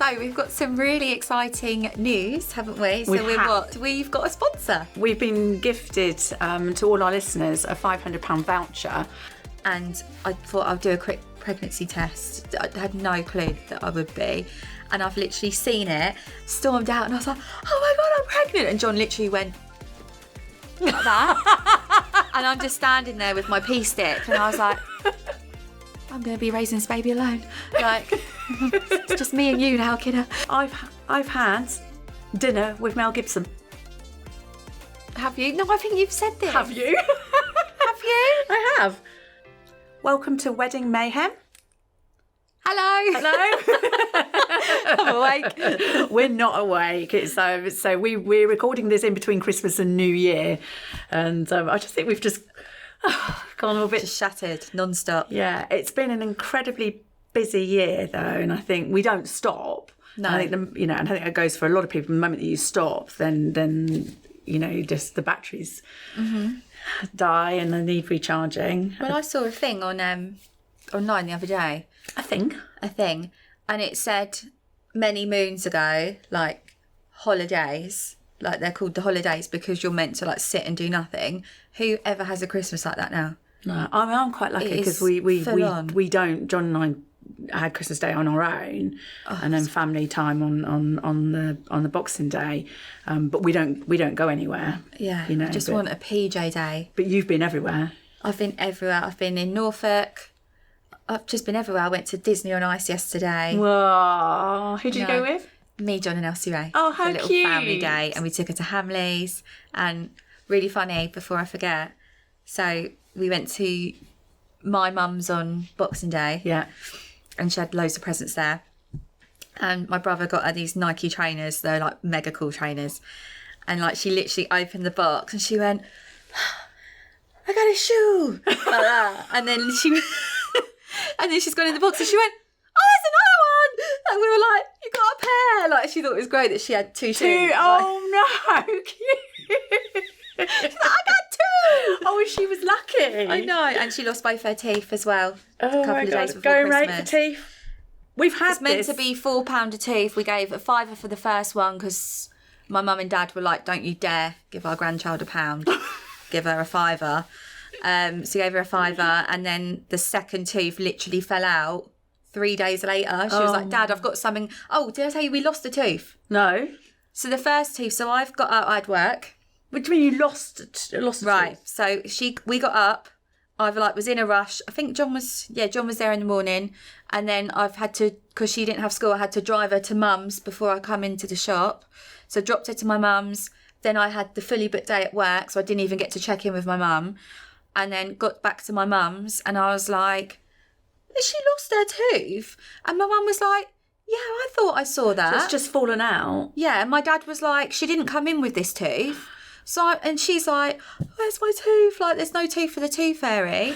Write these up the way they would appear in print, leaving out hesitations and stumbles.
So we've got some really exciting news, haven't we? So we've got a sponsor. We've been gifted to all our listeners a £500 voucher. And I thought I'd do a quick pregnancy test. I had no clue that I would be. And I've literally seen it, stormed out, and I was like, oh my God, I'm pregnant. And John literally went like that. And I'm just standing there with my pea stick, and I was like, I'm going to be raising this baby alone. Like, it's just me and you now, kiddo. I've had dinner with Mel Gibson. Have you? No, I think you've said this. Have you? Have you? I have. Welcome to Weddingmayhem. Hello. I'm awake. We're not awake. So we're recording this in between Christmas and New Year. And I just think we've just gone a little bit... Just shattered, non-stop. Yeah, it's been an incredibly busy year, though, and I think we don't stop. No. I think, and I think that goes for a lot of people. The moment that you stop, then just the batteries die and they need recharging. Well, I saw a thing on online the other day. A thing, and it said many moons ago, like holidays, like they're called the holidays because you're meant to like sit and do nothing. Who ever has a Christmas like that now? No, I'm quite lucky because we don't. John and I had Christmas Day on our own, and then family time on the Boxing Day, but we don't go anywhere. Yeah, I just want a PJ day. But you've been everywhere. I've been everywhere. I've been in Norfolk. I've just been everywhere. I went to Disney on Ice yesterday. Whoa! Who did you go with? Me, John and Elsie Ray. Oh, how cute. A little family day. And we took her to Hamleys. And really funny, before I forget. So we went to my mum's on Boxing Day. Yeah. And she had loads of presents there. And my brother got her these Nike trainers. They're like mega cool trainers. And like she literally opened the box and she went, I got a shoe. Like that. And then she's gone in the box and she went, oh, there's another one. And we were like, you got a pair. Like, she thought it was great that she had two shoes. Oh, no. Cute. She's like, I got two. Oh, she was lucky. I know. And she lost both her teeth as well. Oh, a couple of days before Going Christmas. right for teeth. We've had It's meant to be £4 a tooth. We gave a £5 for the first one because my mum and dad were like, don't you dare give our grandchild £1. Give her a £5. So gave her a £5, and then the second tooth literally fell out 3 days later. She was like, Dad, I've got something. Oh, did I tell you we lost a tooth? No. So the first tooth, so I've got up, I'd work. What do you mean you lost a Right. tooth? So we got up. I was in a rush. I think John was there in the morning, and then I've had to, because she didn't have school, I had to drive her to mum's before I come into the shop. So I dropped her to my mum's. Then I had the fully booked day at work, so I didn't even get to check in with my mum. And then got back to my mum's and I was like, has she lost her tooth? And my mum was like, yeah, I thought I saw that. So it's just fallen out. Yeah, and my dad was like, she didn't come in with this tooth. And she's like, where's my tooth? Like, there's no tooth for the tooth fairy.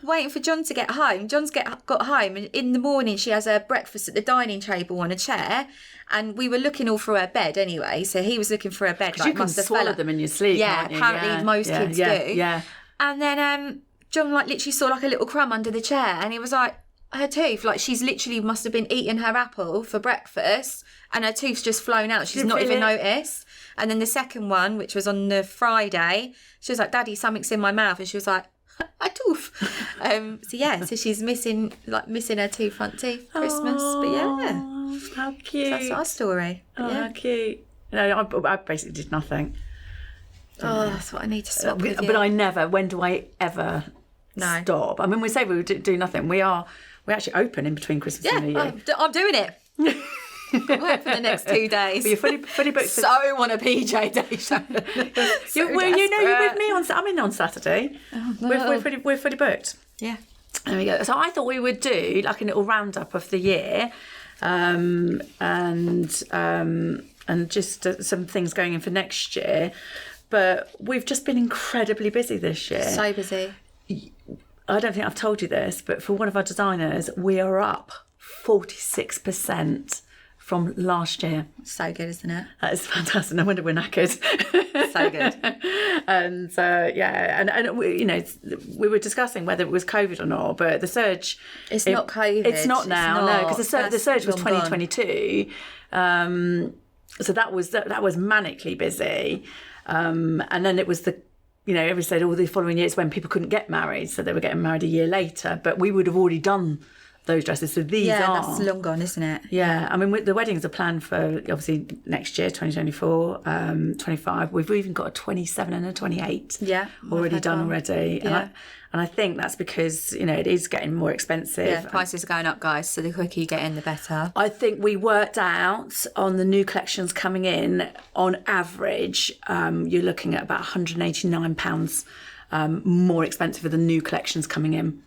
Waiting for John to get home. John's got home, and in the morning she has her breakfast at the dining table on a chair. And we were looking all through her bed anyway. So he was looking for her bed. Because you can swallow them in your sleep, yeah, can't you? apparently most kids do. Yeah. And then John like literally saw like a little crumb under the chair, and he was like, her tooth, like she's literally must have been eating her apple for breakfast and her tooth's just flown out. She's not even noticed. And then the second one, which was on the Friday, she was like, Daddy, something's in my mouth. And she was like, a tooth. So she's missing her front teeth for Christmas. But yeah. How cute. So that's our story. Oh, yeah. How cute. No, I basically did nothing. That's what I need to swap with you. But I never, when do I ever stop? I mean, we say we would do nothing. We're actually open in between Christmas and New Year. I'm doing it. I work for the next 2 days. But you're fully booked. So on a PJ day. You're with me I'm in on Saturday. Oh, no. We're fully booked. Yeah. There we go. So I thought we would do like a little roundup of the year, and just some things going in for next year. But we've just been incredibly busy this year. So busy. I don't think I've told you this, but for one of our designers, we are up 46% from last year. So good, isn't it? That is fantastic. No wonder we're knackered. So good. And and we were discussing whether it was COVID or not, but the surge. It's not COVID. It's not now, no, because the surge was 2022. So that was manically busy, and then it was everybody said, the following year it's when people couldn't get married, so they were getting married a year later. But we would have already done those dresses, so these are. Yeah, that's long gone, isn't it? Yeah, I mean, the weddings are planned for obviously next year, 2024, 25. We've even got a 27 and a 28. Yeah, already done already. Yeah. And I think that's because it is getting more expensive. Yeah, prices are going up, guys. So the quicker you get in, the better. I think we worked out on the new collections coming in, on average, you're looking at about £189 more expensive for the new collections coming in.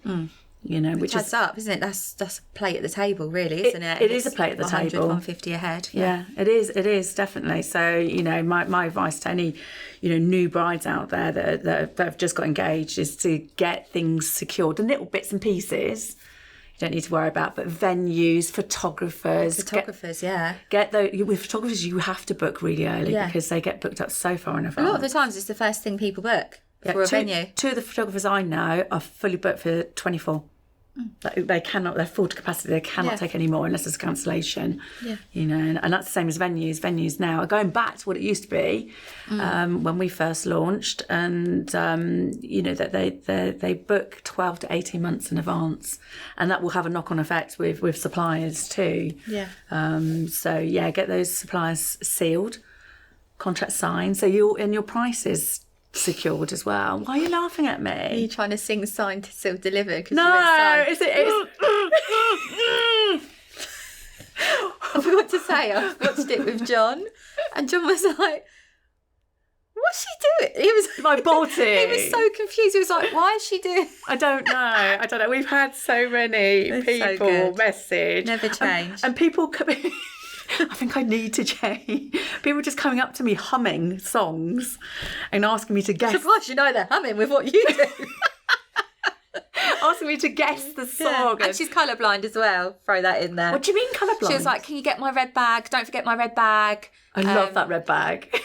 Which adds up, isn't it? That's a plate at the table, really, isn't it? It is a plate at the table. 150 ahead. Yeah, it is definitely. So my advice to any new brides out there that have just got engaged is to get things secured, the little bits and pieces you don't need to worry about, but venues, photographers. Get those. With photographers, you have to book really early because they get booked up so far in advance. A lot of the times, it's the first thing people book for a venue. Two of the photographers I know are fully booked for 24. They cannot, they're full to capacity, they cannot take any more unless there's a cancellation. And that's the same as venues. Venues now are going back to what it used to be when we first launched, and that they book 12 to 18 months in advance, and that will have a knock-on effect with suppliers too. Get those suppliers sealed, contract signed, so your prices secured as well. Why are you laughing at me? Are you trying to sing signed to still deliver? No, it's I forgot to say, I watched it with John, and John was like, what's she doing? He was my body. He was so confused. He was like, why is she doing? I don't know. We've had so many people message. Never change. And people I think I need to change. People just coming up to me humming songs and asking me to guess. Surprised they're humming with what you do. Asking me to guess the song. And she's colourblind as well. Throw that in there. What do you mean colourblind? She was like, can you get my red bag? Don't forget my red bag. I love that red bag.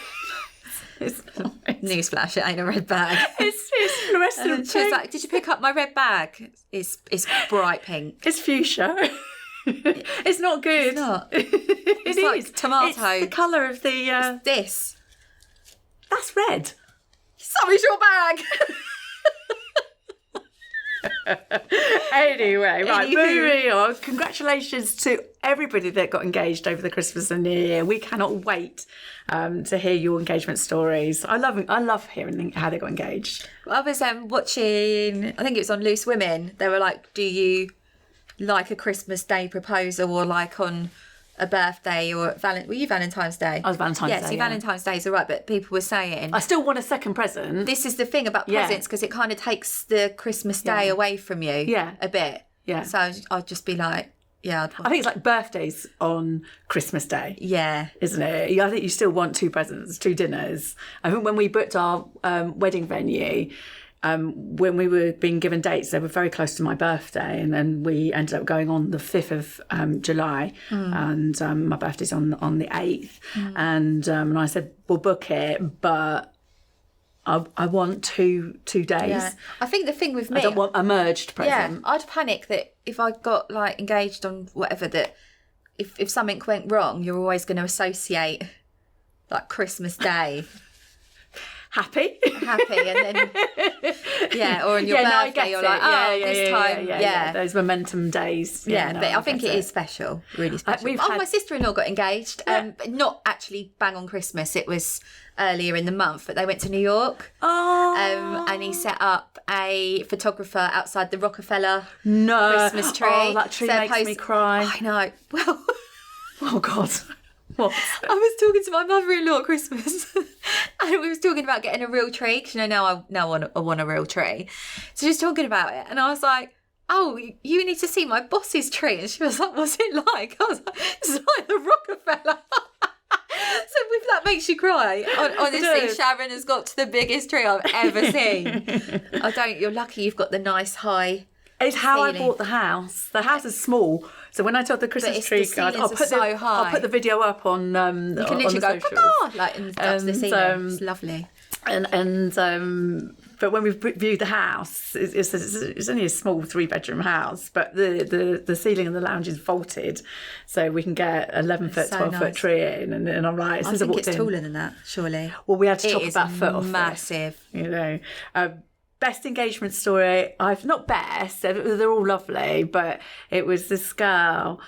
Newsflash, it ain't a red bag. It's fluorescent pink. She was like, did you pick up my red bag? It's bright pink. It's fuchsia. It's not good. It's not. It's like tomato. It's the colour of the... It's this. That's red. Sorry, your bag. Anyway, right, moving on. Congratulations to everybody that got engaged over the Christmas and New Year. We cannot wait to hear your engagement stories. I love hearing how they got engaged. I was watching, I think it was on Loose Women. They were like, do you like a Christmas Day proposal, or like on a birthday, or were you Valentine's Day? I was Valentine's Day. Yes, Valentine's Day is all right, but people were saying, I still want a second present. This is the thing about presents, because it kind of takes the Christmas Day away from you a bit. Yeah. So I'd just be like, I think it's like birthdays on Christmas Day. Yeah. Isn't it? I think you still want two presents, two dinners. I think when we booked our wedding venue, when we were being given dates, they were very close to my birthday, and then we ended up going on the 5th of July, and my birthday's on the 8th, and I said, we'll book it, but I want two days. Yeah. I think the thing with me, I don't want a merged present. Yeah, I'd panic that if I got like engaged on whatever, that if something went wrong, you're always going to associate like Christmas Day. Happy, and then or on your birthday, you're like, this time, those momentum days. But I think it is special, really special. My sister-in-law got engaged, but not actually bang on Christmas. It was earlier in the month, but they went to New York. And he set up a photographer outside the Rockefeller Christmas tree. Oh, that tree makes me cry. I know. Well, oh God. What? I was talking to my mother-in-law at Christmas, and we was talking about getting a real tree, because now I want a real tree. So she was talking about it, and I was like, oh, you need to see my boss's tree. And she was like, what's it like? I was like, it's like the Rockefeller. So if that makes you cry, honestly, Sharon has got to the biggest tree I've ever seen. You're lucky you've got the nice high It's how ceiling. I bought the house. The house is small, So when I told the Christmas tree guys, I'll put the video up on you can literally go socials. like up to the ceiling. It's lovely. But when we viewed the house, it's only a small 3-bedroom house, but the ceiling of the lounge is vaulted, so we can get 11-foot, 12-foot tree in. And I'm like, I think it's taller than that, surely. Well, we had to chop about a foot off. Massive. You know. Best engagement story, not best, they're all lovely, but it was this girl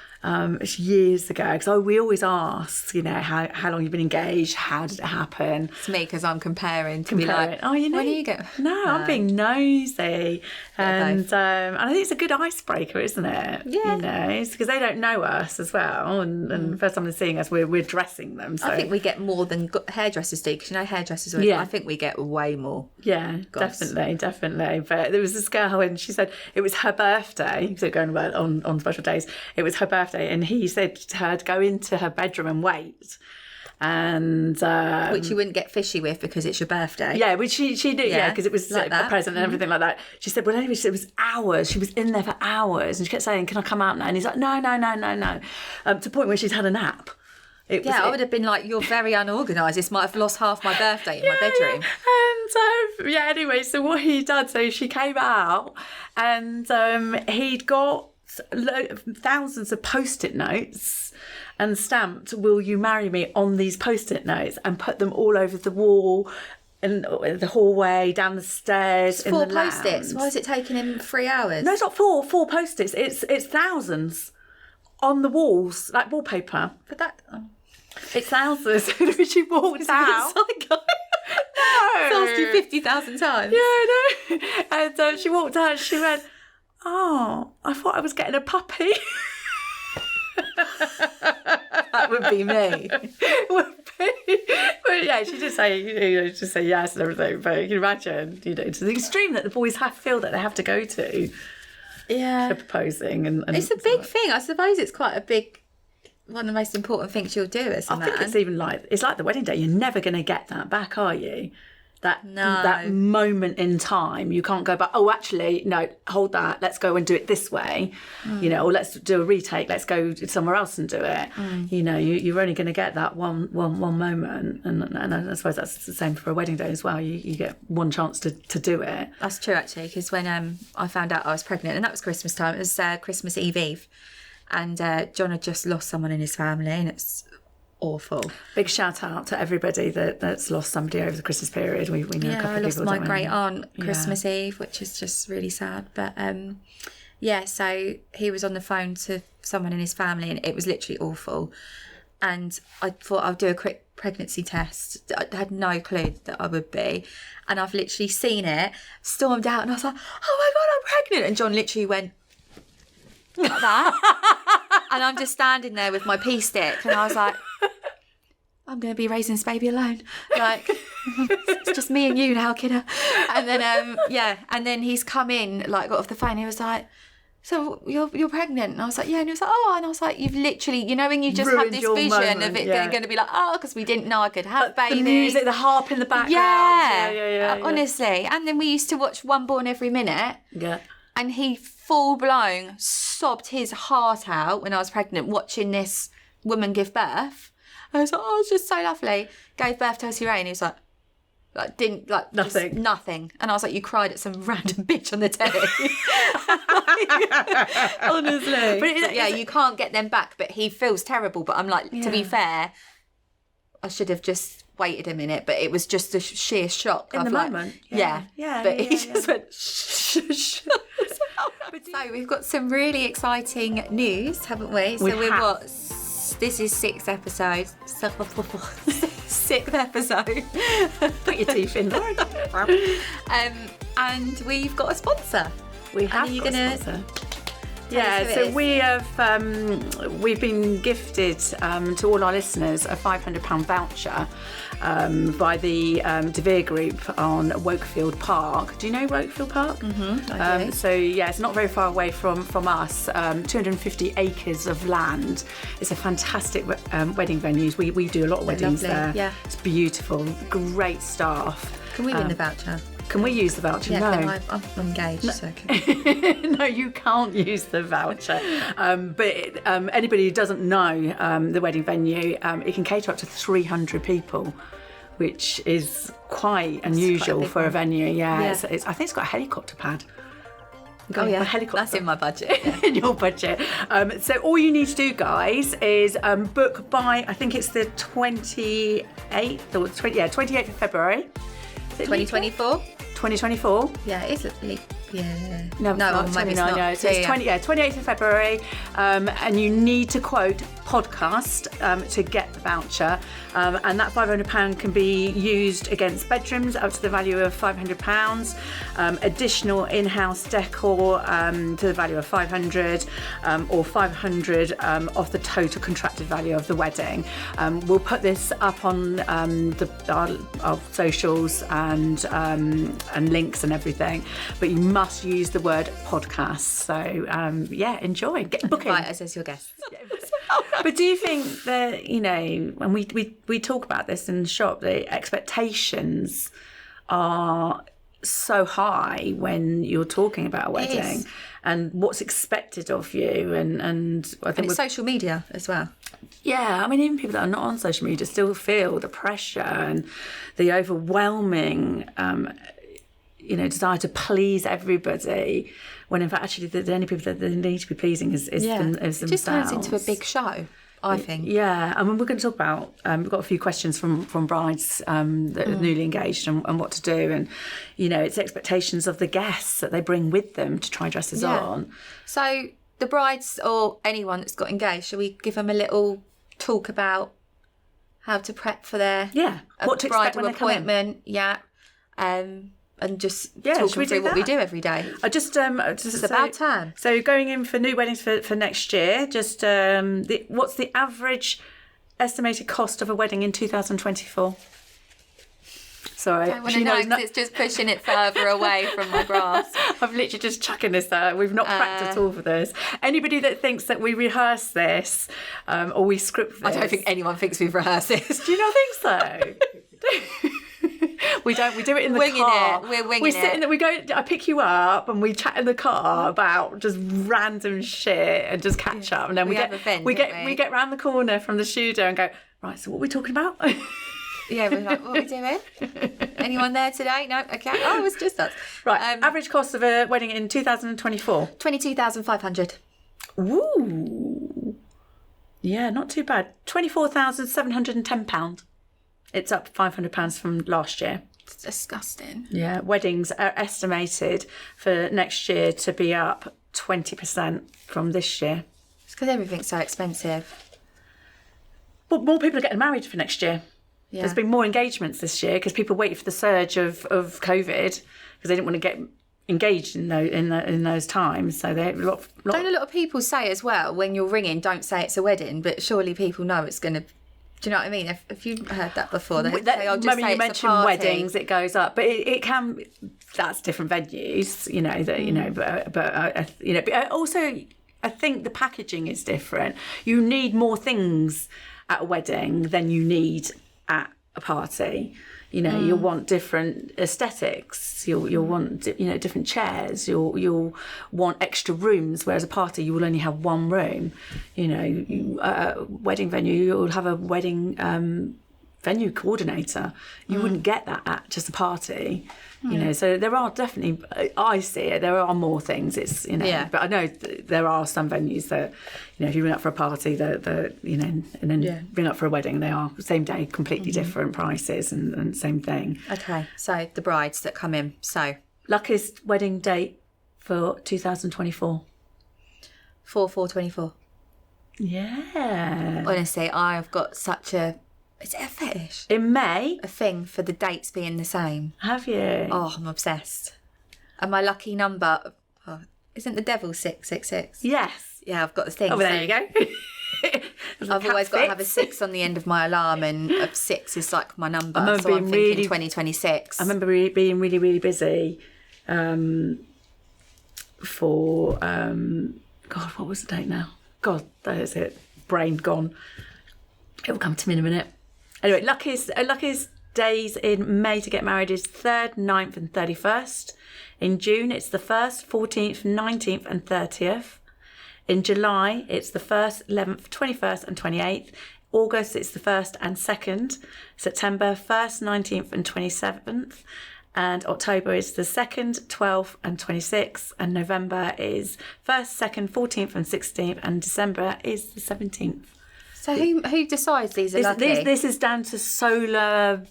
years ago, because we always ask, how long you've been engaged, how did it happen? It's me, because I'm comparing to be like, when are you going? No, I'm being nosy. And I think it's a good icebreaker, isn't it? Yeah. It's because they don't know us as well, and the first time they're seeing us, we're dressing them. So. I think we get more than hairdressers do, because hairdressers, I think we get way more. Yeah, definitely. But there was this girl, and she said it was her birthday, because they're going about on special days. It was her birthday, and he said to her to go into her bedroom and wait. And which you wouldn't get fishy with because it's your birthday. Yeah, which she knew, because it was like a present and everything like that. She said, well, anyway, it was hours. She was in there for hours, and she kept saying, "Can I come out now?" And he's like, "No." To the point where she's had a nap. I would have been like, "You're very unorganised. This might have lost half my birthday in my bedroom." And anyway, so what he done? So she came out, and he'd got thousands of Post-it notes and stamped "Will you marry me" on these Post-it notes, and put them all over the wall, in the hallway, down the stairs, in the lounge. 4 Post-its. Why is it taking him 3 hours? No, it's not 4 Post-its. It's thousands on the walls, like wallpaper. But that. It's thousands. She walked out. No. It's asked you 50,000 times. Yeah, I know. And she walked out and she went, "Oh, I thought I was getting a puppy." That would be me. Would be. But yeah, she did say, just say yes and everything. But you can imagine, to the extreme that the boys feel that they have to go to. Yeah. For proposing. And it's a big thing. I suppose it's quite a big, one of the most important things you'll do as a man. I think it's even like the wedding day. You're never going to get that back, are you? That moment in time, you can't go back. Oh, actually, no, hold that. Let's go and do it this way, or let's do a retake. Let's go somewhere else and do it. You're only going to get that one moment, and I suppose that's the same for a wedding day as well. You get one chance to do it. That's true, actually, because when I found out I was pregnant, and that was Christmas time. It was Christmas Eve, and John had just lost someone in his family, and it's awful. Big shout out to everybody that's lost somebody over the Christmas period. We know a couple of people. I lost my great aunt Christmas Eve, which is just really sad. But so he was on the phone to someone in his family, and it was literally awful. And I thought I'd do a quick pregnancy test. I had no clue that I would be, and I've literally seen it, stormed out, and I was like, "Oh my God, I'm pregnant!" And John literally went like that, and I'm just standing there with my pea stick, and I was like, "I'm going to be raising this baby alone. Like, it's just me and you now, kiddo." And then, and then he's come in, like, got off the phone. He was like, "So you're pregnant?" And I was like, "Yeah." And he was like, "Oh," and I was like, "You've literally, when you just have this vision of it going to be like, oh, because we didn't know I could have babies." The music, the harp in the background. Yeah. Honestly. And then we used to watch One Born Every Minute. Yeah. And he full blown sobbed his heart out when I was pregnant, watching this woman give birth. I was like, "Oh, it's just so lovely." Gave birth to Ray, and he was like didn't like nothing. Nothing. And I was like, "You cried at some random bitch on the telly." Honestly. But you can't get them back, but he feels terrible. But I'm like, to be fair, I should have just waited a minute, but it was just a sheer shock. In the moment. Yeah. But he just went, shh. So we've got some really exciting news, haven't we? So we've got, this is 6th episode. 6th episode. Put your teeth in there. And we've got a sponsor. We have got a sponsor. Yeah, so we've been gifted to all our listeners a £500 voucher by the De Vere Group on Wakefield Park. Do you know Wakefield Park? Mm-hmm, I do. So it's not very far away from us. 250 acres of land. It's a fantastic wedding venue. We do a lot of weddings there. Yeah. It's beautiful, great staff. Can we win the voucher? Can we use the voucher? Yeah, No. I'm engaged, so can... No, you can't use the voucher. But anybody who doesn't know the wedding venue, it can cater up to 300 people, which is quite unusual for a venue. Yeah. I think it's got a helicopter pad. Helicopter. That's in my budget. In your budget. So all you need to do, guys, is book by, I think it's the 28th or 28th of February. 2024? 2024. Yeah, it is leap. Yeah. No, maybe it's not. No, so it's 28th of February, and you need to quote podcast to get the voucher, and that £500 can be used against bedrooms up to the value of £500, additional in-house decor to the value of £500, or £500 off the total contracted value of the wedding. We'll put this up on our socials and links and everything, but you must use the word podcast. So enjoy, get booking. Invite us as your guests. But do you think that, when we talk about this in the shop, the expectations are so high when you're talking about a wedding and what's expected of you, and I think it's social media as well. Yeah, I mean, even people that are not on social media still feel the pressure and the overwhelming desire to please everybody, when in fact actually the only people that they need to be pleasing is themselves. It just turns into a big show, I think. Yeah, I mean, we're going to talk about, we've got a few questions from brides that are newly engaged and what to do, and it's expectations of the guests that they bring with them to try dresses on. So the brides or anyone that's got engaged, shall we give them a little talk about how to prep for their what to expect when appointment? And just talk through what we do every day. It's about time. So going in for new weddings for next year, what's the average estimated cost of a wedding in 2024? Sorry, I want to know because it's just pushing it further away from my grasp. I'm literally just chucking this out. We've not prepped at all for this. Anybody that thinks that we rehearse this or we script this... I don't think anyone thinks we've rehearsed this. Do you not think so? We don't. We do it in the car. We're winging it. We go. I pick you up and we chat in the car about just random shit and just catch up. And then we get round the corner from the studio and go, right, so what are we talking about? Yeah, we're like, what are we doing? Anyone there today? No? Okay. Oh, it was just us. Right. Average cost of a wedding in 2024? 22,500. Ooh. Yeah, not too bad. £24,710. It's up £500 from last year. It's disgusting. Yeah, weddings are estimated for next year to be up 20% from this year. It's because everything's so expensive. But more people are getting married for next year. Yeah. There's been more engagements this year because people waited for the surge of COVID because they didn't want to get engaged in those times. So they don't a lot of people say as well, when you're ringing, don't say it's a wedding, but surely people know it's going to... Do you know what I mean? If you've heard that before, they say, I'll just say you mention weddings, it goes up, but it can. That's different venues, But also, I think the packaging is different. You need more things at a wedding than you need at a party. You'll want different aesthetics. You'll want different chairs. You'll want extra rooms. Whereas a party, you will only have one room. Wedding venue, you'll have a wedding venue coordinator. You wouldn't get that at just a party. So there are definitely, I see it, there are more things. It's but I know there are some venues that if you ring up for a party, and then ring up for a wedding, they are same day, completely different prices and same thing. Okay, so the brides that come in. So luckiest wedding date for 2024? 4/4/24. Yeah. Honestly, I've got such a... Is it a fetish? In May? A thing for the dates being the same. Have you? Oh, I'm obsessed. And my lucky number... isn't the devil 666? Yes. Yeah, I've got the thing. Oh, well, there you go. I've always got to have a 6 on the end of my alarm, and 6 is like my number. I'm thinking 2026. I remember being really, really busy for... God, what was the date now? God, that is it. Brain gone. It will come to me in a minute. Anyway, luckiest days in May to get married is 3rd, 9th and 31st. In June, it's the 1st, 14th, 19th and 30th. In July, it's the 1st, 11th, 21st and 28th. August, it's the 1st and 2nd. September, 1st, 19th and 27th. And October is the 2nd, 12th and 26th. And November is 1st, 2nd, 14th and 16th. And December is the 17th. So who decides these are lucky? This is down to solar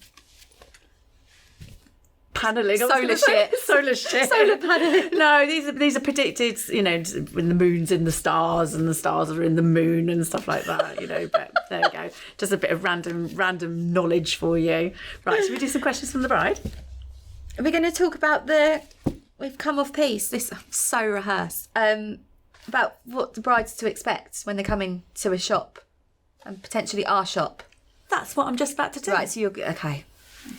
paneling. Solar shit. Solar shit. Solar paneling. No, these are predicted, you know, when the moon's in the stars and the stars are in the moon and stuff like that, you know. But there we go. Just a bit of random knowledge for you. Right, should we do some questions from the bride? Are we going to talk about we've come off piece, this I'm so rehearsed, about what the bride's to expect when they're coming to a shop and potentially our shop? That's what I'm just about to do. Right, so you're okay.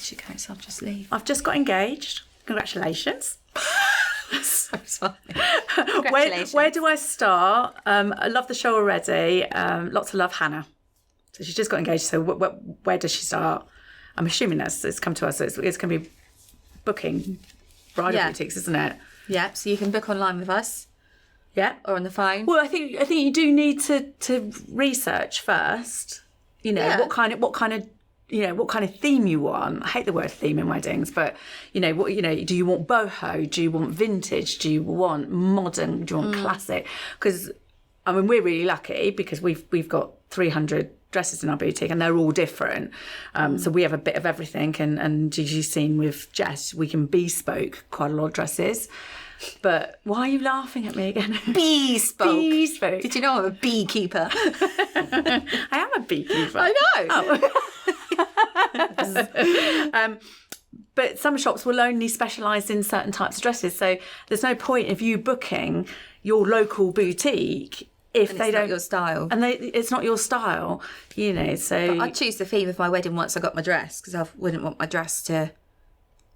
She goes, so I'll just leave. I've just got engaged. Congratulations. So funny. Congratulations. Where do I start? I love the show already. Lots of love, Hannah. So she's just got engaged. So where does she start? I'm assuming it's come to us. So it's going to be booking bridal boutiques, isn't it? Yeah. So you can book online with us. Yeah. Or on the phone. Well, I think you do need to research first. You know, what kind of theme you want. I hate the word theme in weddings, but do you want boho? Do you want vintage? Do you want modern? Do you want classic? Because I mean, we're really lucky because we've got 300 dresses in our boutique and they're all different. So we have a bit of everything. And as you've seen with Jess, we can bespoke quite a lot of dresses. But why are you laughing at me again? Bespoke. Bespoke. Did you know I'm a beekeeper? I am a beekeeper. I know. Oh. But some shops will only specialise in certain types of dresses. So there's no point of you booking your local boutique if they don't. It's not your style. And it's not your style, you know. So but I'd choose the theme of my wedding once I got my dress because I wouldn't want my dress to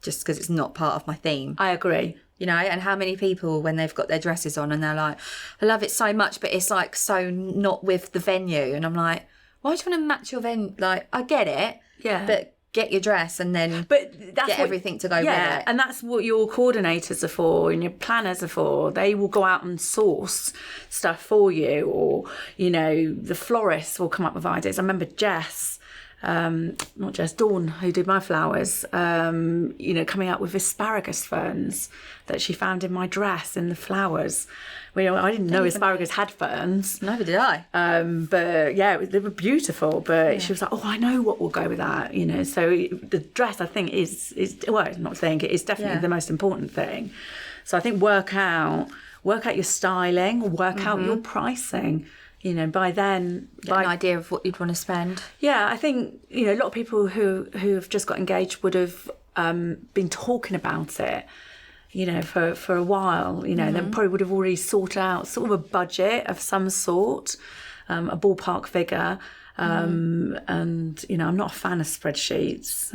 just because it's not part of my theme. I agree. You know, and how many people when they've got their dresses on and they're like, I love it so much, but it's like so not with the venue. And I'm like, why do you want to match your venue? Like, I get it. Yeah. But get your dress and then get everything to go with it. And that's what your coordinators are for and your planners are for. They will go out and source stuff for you, or, you know, the florists will come up with ideas. I remember Jess, not Jess, Dawn, who did my flowers, coming out with asparagus ferns that she found in my dress in the flowers. Well, I didn't know asparagus had ferns. Neither did I. But yeah, they were beautiful. But she was like, "Oh, I know what will go with that." You know, so the dress, I think, is it's definitely the most important thing. So I think work out your styling, work out your pricing. You know, by then, get an idea of what you'd want to spend. Yeah, I think a lot of people who have just got engaged would have been talking about it. You know, for a while, they probably would have already sorted out sort of a budget of some sort, a ballpark figure. And, I'm not a fan of spreadsheets.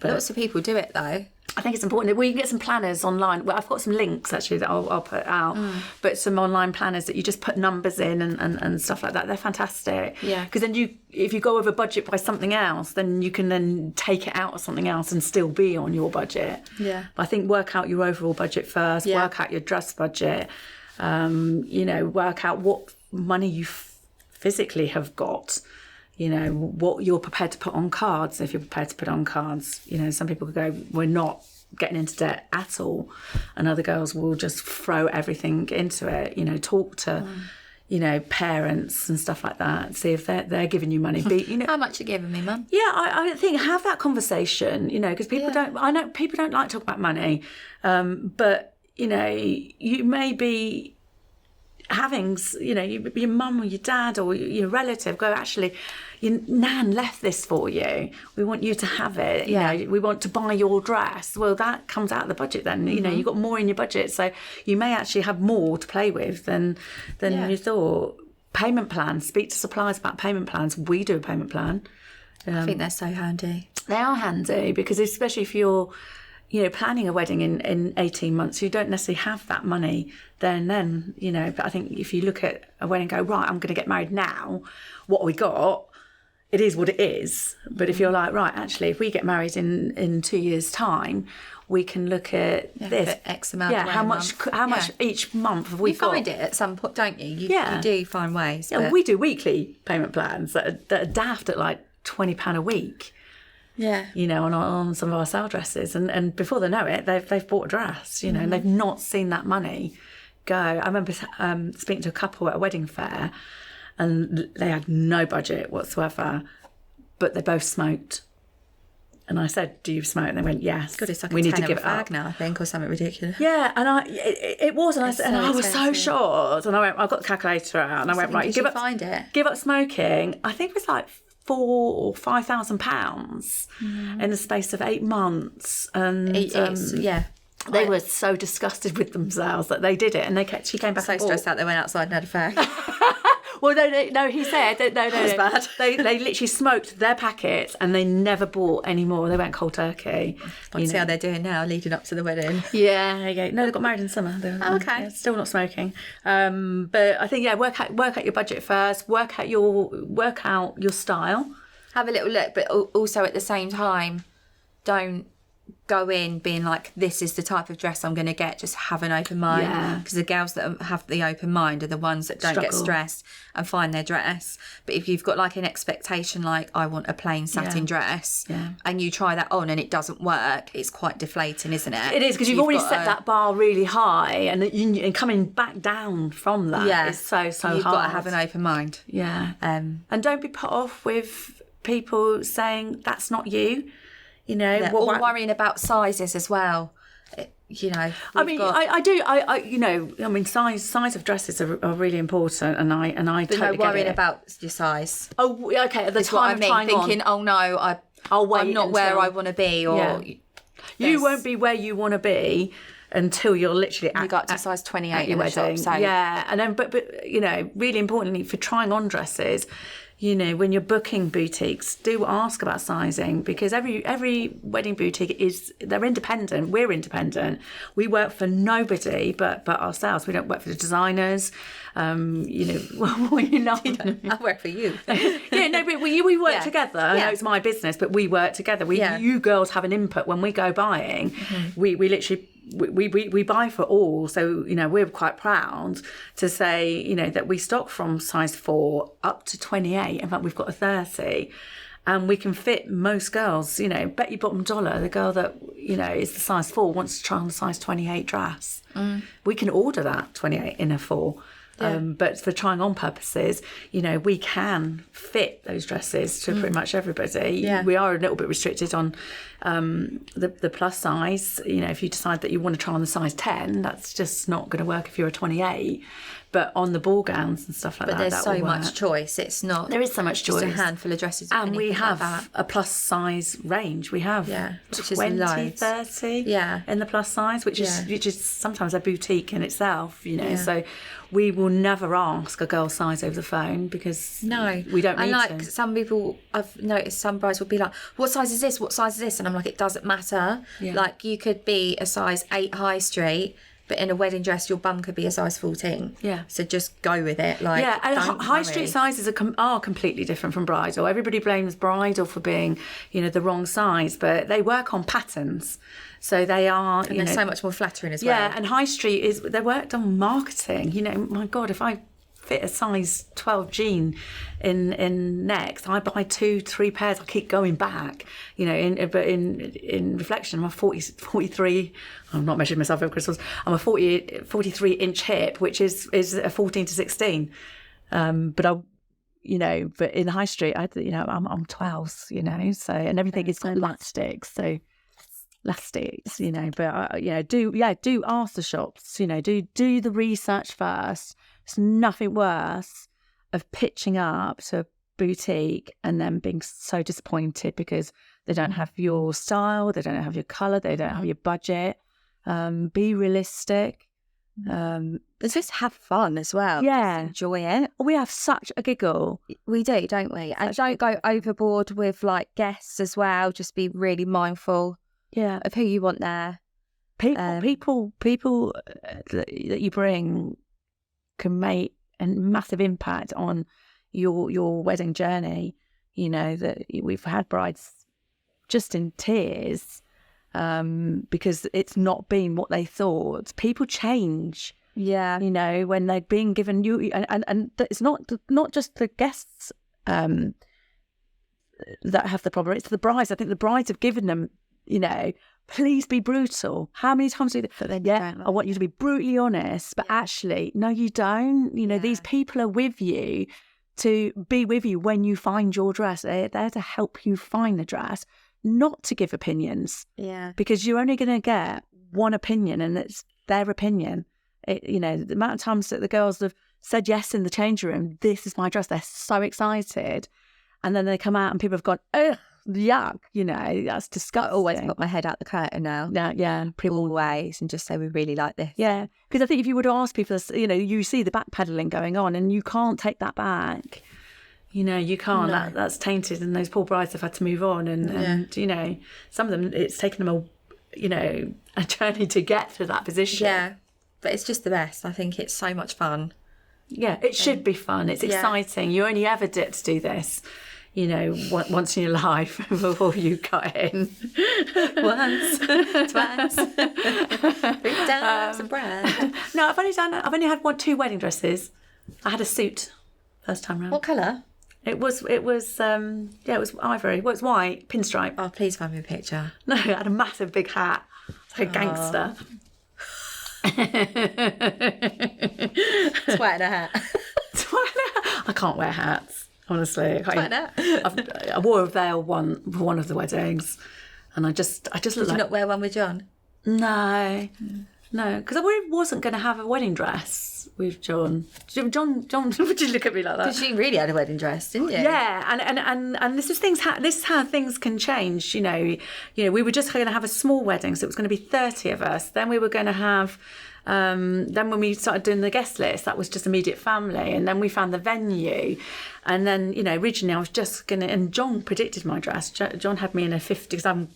But lots of people do it, though. I think it's important. We can get some planners online. Well, I've got some links, actually, that I'll put out. But some online planners that you just put numbers in and stuff like that. They're fantastic. Yeah. Because then if you go over budget by something else, then you can then take it out of something else and still be on your budget. Yeah. But I think work out your overall budget first. Yeah. Work out your dress budget. Work out what money you physically have got. You know, what you're prepared to put on cards, if you're prepared to put on cards. You know, some people could go, we're not getting into debt at all. And other girls will just throw everything into it. You know, talk to, parents and stuff like that. See if they're giving you money. How much are you giving me, Mum? Yeah, I think have that conversation, because people I know people don't like to talk about money. But, you may be having, your mum or your dad or your relative go, actually, your nan left this for you. We want you to have it. Yeah. We want to buy your dress. Well, that comes out of the budget then. You've got more in your budget. So you may actually have more to play with than you thought. Payment plans. Speak to suppliers about payment plans. We do a payment plan. I think they're so handy. They are handy because especially if you're planning a wedding in 18 months, you don't necessarily have that money then. But I think if you look at a wedding and go, right, I'm going to get married now, what we got it is what it is. But if you're like, right, actually, if we get married in 2 years' time, we can look at this X amount. Yeah, how much each month have we got? You find it at some point, don't you? You do find ways. Yeah, we do weekly payment plans that are daft at like £20 a week. Yeah. You know, on some of our sale dresses. And before they know it, they've bought a dress, you know, and they've not seen that money go. I remember speaking to a couple at a wedding fair, and they had no budget whatsoever, but they both smoked. And I said, "Do you smoke?" And they went, "Yes." God, it's like we a need to £10 give it up now, I think, or something ridiculous. Yeah, and it was, and I was so shocked. And I got the calculator out, and I went, right, give up smoking. I think it was like £4,000 or £5,000 in the space of 8 months, and they were so disgusted with themselves that they did it, and she came back so stressed out they went outside and had a fag. Well, no, he said no. That's bad. They literally smoked their packets and they never bought any more. They went cold turkey. Let's see how they're doing now, leading up to the wedding. Yeah, there you go. No, they got married in summer. Okay. Still not smoking. But I think work out your budget first. Work out your style. Have a little look, but also at the same time, don't go in being like, this is the type of dress I'm going to get. Just have an open mind, because the girls that have the open mind are the ones that don't get stressed and find their dress. But if you've got like an expectation, like I want a plain satin dress, and you try that on and it doesn't work, it's quite deflating, isn't it? It is, because you've already set that bar really high, and coming back down from that is so you've hard. You've got to have an open mind. And don't be put off with people saying that's not you. You know, or worrying about sizes as well. You know, I mean, size of dresses are really important, and I but totally no worrying get it. about your size. Oh, okay. At the That's time what I of mean. trying Thinking, on, I'm not where I want to be, or you won't be where you want to be until you're literally you got to size 28 at your wedding. Shop, so. Yeah, and then but you know, really importantly for trying on dresses. You know, when you're booking boutiques, do ask about sizing, because every wedding boutique they're independent. We're independent. We work for nobody but ourselves. We don't work for the designers. You know, well, you know, I work for you. Yeah, no, but we work together. I know it's my business, but we work together. You girls have an input when we go buying. Mm-hmm. We literally. We buy for all, so you know we're quite proud to say, you know, that we stock from size 4 up to 28. In fact, we've got a 30, and we can fit most girls. You know, bet your bottom dollar the girl that, you know, is the size 4 wants to try on the size 28 dress. We can order that 28 in a 4. But for trying on purposes, you know, we can fit those dresses to pretty much everybody. We are a little bit restricted on the plus size. You know, if you decide that you want to try on the size 10, that's just not going to work if you're a 28. But on the ball gowns and stuff like that, but there's so much choice. It's not. There is so much choice. Just a handful of dresses, and we have a plus size range. We have 20, 30 in the plus size, which is sometimes a boutique in itself. You know, so we will never ask a girl's size over the phone, because we don't need to. And some people, I've noticed some brides will be like, "What size is this? What size is this?" And I'm like, it doesn't matter. Like, you could be a size 8 high street, but in a wedding dress, your bum could be a size 14. So just go with it. Like, and don't high worry. street sizes are completely different from bridal. Everybody blames bridal for being, you know, the wrong size, but they work on patterns. So they are, and they're so much more flattering as well. Yeah, and high street they worked on marketing. You know, my God, if I fit a size 12 jean in next, I buy 2-3 pairs. I keep going back, you know, but in reflection, I'm a 43. I'm not measuring myself over Christmas. I'm a 43 inch hip, which is a 14 to 16. But but in high street, I'm 12s, you know, so, and everything is elastics, you know, but do ask the shops, you know, do the research first. It's nothing worse of pitching up to a boutique and then being so disappointed because they don't have your style, they don't have your colour, they don't have your budget. Be realistic. Just have fun as well. Yeah. Just enjoy it. We have such a giggle. We do, don't we? And don't go overboard with like guests as well. Just be really mindful of who you want there. People that you bring can make a massive impact on your wedding journey. you know, that we've had brides just in tears because it's not been what they thought. People change. Yeah. You know, when they're being given and it's not just the guests that have the problem, it's the brides. I think the brides have given them, you know, please be brutal. How many times do they? Yeah, I want you to be brutally honest, but actually, no, you don't. You know, these people are with you to be with you when you find your dress. They're there to help you find the dress, not to give opinions. Yeah. Because you're only going to get one opinion, and it's their opinion. You know, the amount of times that the girls have said yes in the change room, this is my dress, they're so excited. And then they come out and people have gone, ugh, yuck, you know, that's disgusting. I always put my head out the curtain now. Yeah. Always, and just say, we really like this. Yeah, because I think if you were to ask people, you know, you see the backpedaling going on and you can't take that back. You know, you can't. No. That's tainted, and those poor brides have had to move on. And you know, some of them, it's taken them a journey to get to that position. Yeah. But it's just the best. I think it's so much fun. Yeah, it should be fun. It's exciting. You only ever get to do this, you know, once in your life before you cut in. Once, twice. 3 times a bride. No, I've only had 2 wedding dresses. I had a suit first time round. What colour? It was ivory. Well, it's white, pinstripe. Oh, please find me a picture. No, I had a massive big hat. It's like a gangster. Twat in a hat. I can't wear hats, honestly. I wore a veil for one of the weddings, and I just looked Did you not wear one with John? No, because I wasn't going to have a wedding dress with John. John, would you look at me like that? Because you really had a wedding dress, didn't you? Yeah, and this is how things can change. You know, we were just going to have a small wedding, so it was going to be 30 of us. Then we were going to have. Then when we started doing the guest list, that was just immediate family, and then we found the venue, and then, you know, originally I was just gonna, and John predicted my dress. John had me in a 50 because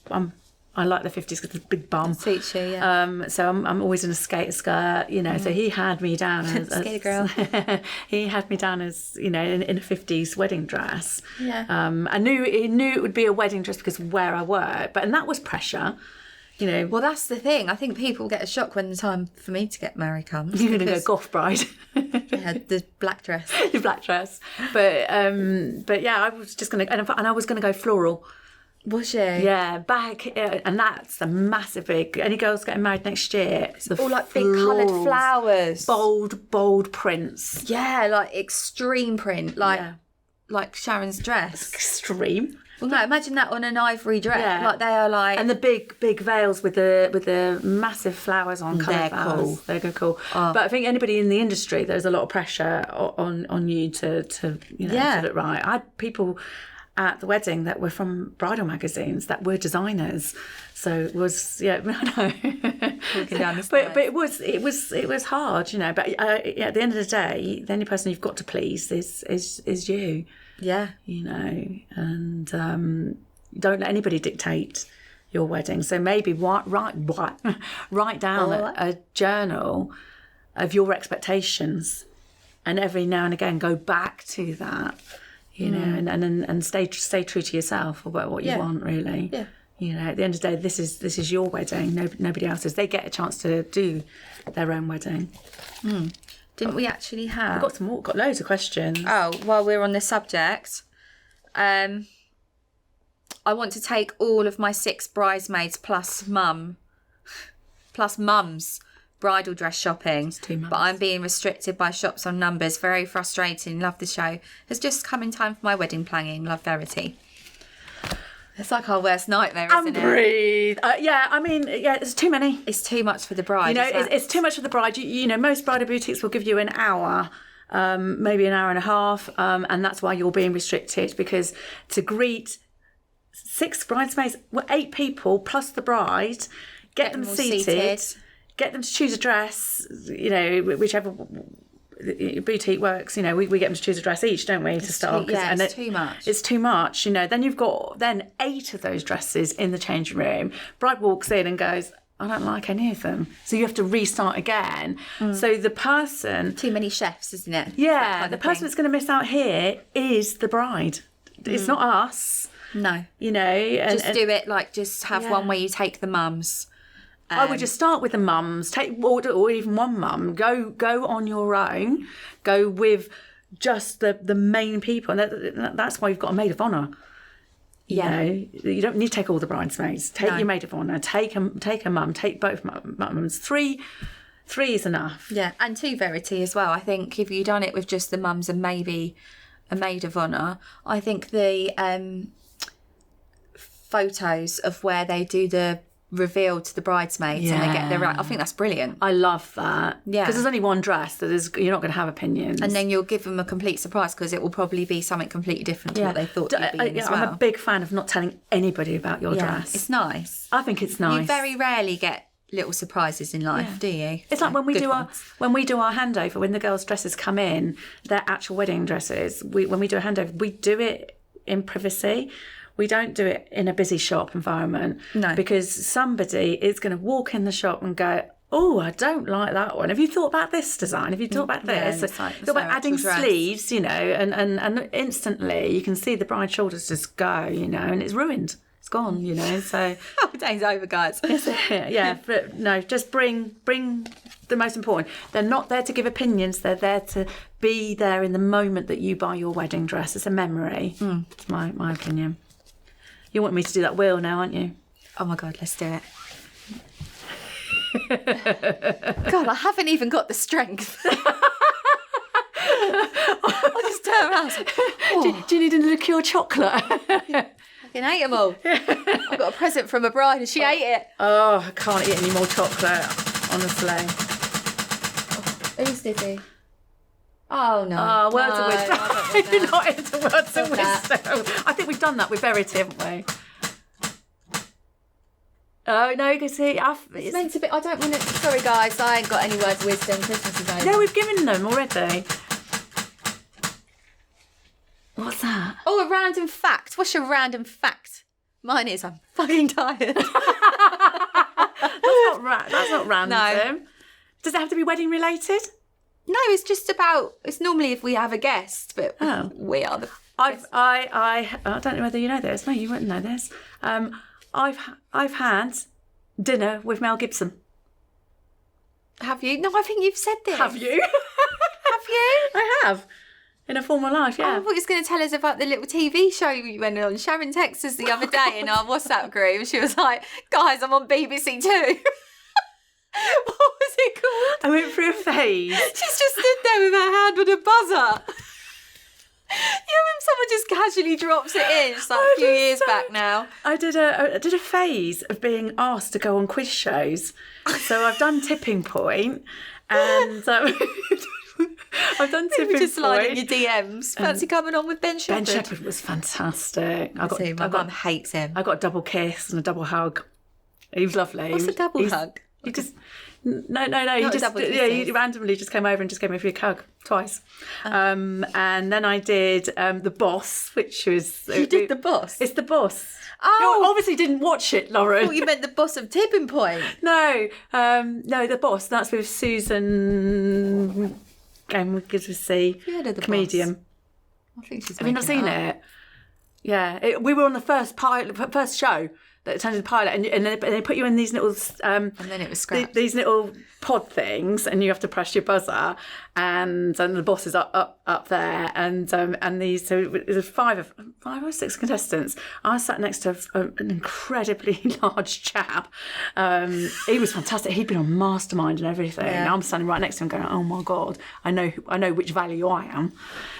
I like the 50s because it's a big bum. Suits you, yeah. So I'm always in a skater skirt, you know. So he had me down as skater girl. He had me down as, you know, in a 50s wedding dress. Yeah. I knew it would be a wedding dress because of where I work, and that was pressure. You know, well, that's the thing. I think people get a shock when the time for me to get married comes. You're going to go goth bride. Yeah, the black dress. The black dress. But yeah, I was just going to, and I was going to go floral. Was you? Yeah, and that's a massive big. Any girls getting married next year? It's all like big coloured flowers, bold prints. Yeah, like extreme print, like Sharon's dress. Extreme. Well, no, imagine that on an ivory dress. Yeah. Like they are like, and the big veils with the massive flowers on. They're flowers. They're cool. Oh. But I think anybody in the industry, there's a lot of pressure on you to to look right. I had people at the wedding that were from bridal magazines that were designers, so it was I know. Walking down the but it was hard, you know. But at the end of the day, the only person you've got to please is you. Yeah, you know, and don't let anybody dictate your wedding. So maybe write down a journal of your expectations, and every now and again go back to that, you know, and stay true to yourself about what you want, really. Yeah. You know, at the end of the day, this is your wedding. Nobody else's. They get a chance to do their own wedding. Didn't we actually have? We've got loads of questions. Oh, while we're on this subject, I want to take all of my 6 bridesmaids plus mum's bridal dress shopping. It's 2 months. But I'm being restricted by shops on numbers. Very frustrating. Love the show. Has just come in time for my wedding planning. Love, Verity. It's like our worst nightmare, isn't it? Breathe. It's too many. It's too much for the bride. You know, it's too much for the bride. You know, most bridal boutiques will give you an hour, maybe an hour and a half, and that's why you're being restricted, because to greet 6 bridesmaids, 8 people plus the bride, get them seated, get them to choose a dress, you know, whichever boutique works, you know, we get them to choose a dress each, don't we, to start? It's too much. It's too much, you know. Then you've got 8 of those dresses in the changing room. Bride walks in and goes, I don't like any of them. So you have to restart again. So the person... Too many chefs, isn't it? Yeah, the person that's going to miss out here is the bride. it's not us. No. You know. And, just do it, like, just have one where you take the mums. I would just start with the mums, or even one mum. Go on your own. Go with just the main people, and that's why you've got a maid of honour. You know, you don't need to take all the bridesmaids. Take your maid of honour. Take a mum. Take both mums. Three is enough. Yeah, and 2 Verity as well. I think if you done it with just the mums and maybe a maid of honour, I think the photos of where they do the reveal to the bridesmaids and they get their I think that's brilliant. I love that. Yeah, because there's only one dress that you're not going to have opinions, and then you'll give them a complete surprise because it will probably be something completely different to what they thought it would be as well. I'm a big fan of not telling anybody about your dress. It's nice. I think it's nice. You very rarely get little surprises in life, do you? It's like when we do our handover, when the girls' dresses come in, their actual wedding dresses. When we do a handover, we do it in privacy. We don't do it in a busy shop environment. No. Because somebody is going to walk in the shop and go, oh, I don't like that one. Have you thought about this design? Have you thought about this? Thought about adding sleeves, you know, and instantly you can see the bride's shoulders just go, you know, and it's ruined. It's gone, you know, so... The day's over, guys. Yeah, but no, just bring the most important. They're not there to give opinions. They're there to be there in the moment that you buy your wedding dress. It's a memory. It's my opinion. You want me to do that wheel now, aren't you? Oh, my God, let's do it. God, I haven't even got the strength. I'll just turn around. Do you need a liqueur chocolate? I ate them all. I got a present from a bride and she ate it. Oh, I can't eat any more chocolate, honestly. Who's Dizzy? Oh, no. Oh, words of wisdom. You're not into words of wisdom. I think we've done that with Verity, haven't we? Oh, no, you can see. It's meant to be. I don't want to. Sorry, guys, I ain't got any words of wisdom. Christmas is over. No, we've given them already. What's that? Oh, a random fact. What's your random fact? Mine is I'm fucking tired. That's not random. No. Does it have to be wedding related? No, it's just about. It's normally if we have a guest, but we are the. I don't know whether you know this. No, you wouldn't know this. I've had dinner with Mel Gibson. Have you? No, I think you've said this. Have you? Have you? I have. In a former life, yeah. I thought you was going to tell us about the little TV show you went on. Sharon texted us the other day in our WhatsApp group. And she was like, guys, I'm on BBC Two. What was it called? I went through a phase. She's just stood there with her hand on a buzzer. You know when someone just casually drops it in? It's like a few years back now. I did a phase of being asked to go on quiz shows. So I've done Tipping Point and... I've done Tipping Point. Just slide in your DMs. Fancy coming on with Ben Shepherd? Ben Shepherd was fantastic. My mum hates him. I got a double kiss and a double hug. He was lovely. What's a double hug? He just... No. He randomly just came over and just gave me a big hug twice. And then I did The Boss, which was... You did The Boss? It's The Boss. Oh! You obviously didn't watch it, Lauren. I thought you meant The Boss of Tipping Point. No, The Boss. That's with Susan... Gives with C. You heard of The comedian. Boss? I think she's. Have you not seen it? Yeah, we were on the first show that turned into the pilot, and they put you in these little and then it was scrapped. These little pod things, and you have to press your buzzer, and the boss is up there, and these. So it was five or six contestants. I sat next to an incredibly large chap. He was fantastic. He'd been on Mastermind and everything. Yeah. I'm standing right next to him, going, "Oh my God, I know which value I am."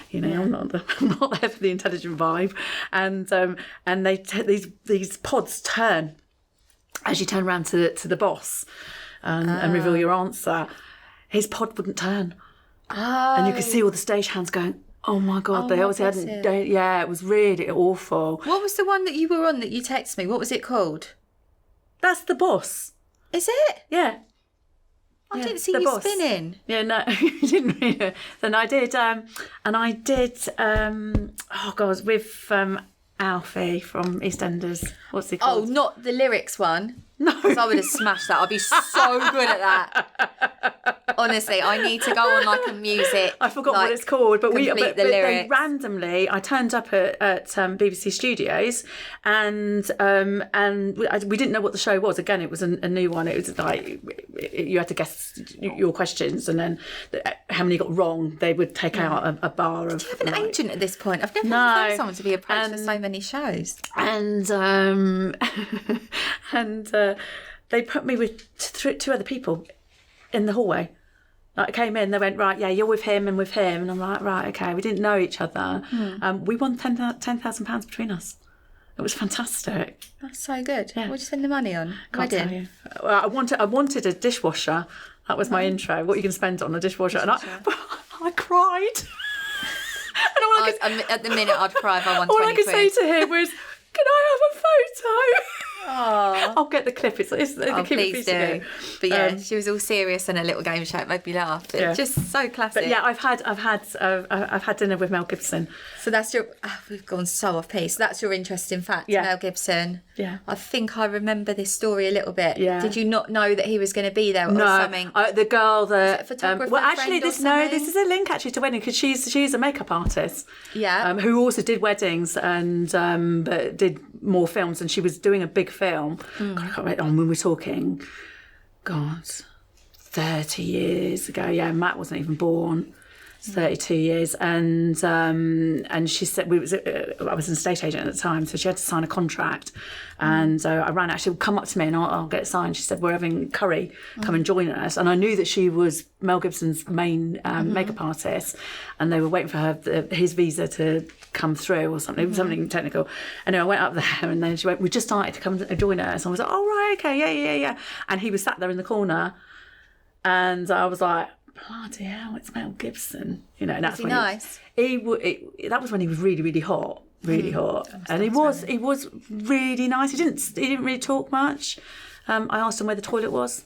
You know, I'm not there for the intelligent vibe, and they these pods turn as you turn around to the boss and reveal your answer. His pod wouldn't turn, and you could see all the stagehands going, "Oh my God!" They obviously hadn't. Yeah, it was really awful. What was the one that you were on that you texted me? What was it called? That's The Boss. Is it? Yeah. I didn't see you spinning. Yeah, no, you didn't read it. Then I did, with Alfie from EastEnders. What's he called? Oh, not the lyrics one. No. Because I would have smashed that. I'd be so good at that. Honestly, I need to go on like a music. I forgot what it's called, but then randomly I turned up at BBC Studios, and we didn't know what the show was. Again, it was a new one. It was like you had to guess your questions, and then how many got wrong, they would take out a bar of. Do you have an agent at this point? I've never known someone to be approached for so many shows. And they put me with two other people in the hallway. Like, I came in, they went, right, yeah, you're with him and with him. And I'm like, right, okay, we didn't know each other. We won £10,000 between us. It was fantastic. That's so good. Yeah. What did you spend the money on? Can't tell you. Well, I wanted a dishwasher. That was my intro. What you can spend on a dishwasher. And I cried. And at the minute, I'd cry if I won 20 All I could say to him was, can I have a photo? Oh. I'll get the clip. It's the please do. But yeah, she was all serious and a little game show. It made me laugh. It's just so classic. But yeah, I've had dinner with Mel Gibson. So that's your. We've gone so off piece. That's your interesting fact. Yeah. Mel Gibson. Yeah. I think I remember this story a little bit. Yeah. Did you not know that he was going to be there or something? The girl that. Well, actually, this is a link actually to wedding, because she's a makeup artist. Yeah. Who also did weddings and but did more films, and she was doing a big film. God, I can't remember when we're talking. God, 30 years ago. Yeah, Matt wasn't even born. 32 years, and she said I was an estate agent at the time, so she had to sign a contract, and I ran out. She would come up to me and I'll get it signed. She said, we're having curry, come and join us. And I knew that she was Mel Gibson's main makeup artist, and they were waiting for his visa to come through or something, something technical. Anyway, I went up there, and then she went, we just started to come and join us. And I was like, oh right, okay, yeah. And he was sat there in the corner, and I was like, bloody hell, it's Mel Gibson. And that's when nice. That was when he was really, really hot, really hot, and he was really nice. He didn't really talk much. I asked him where the toilet was,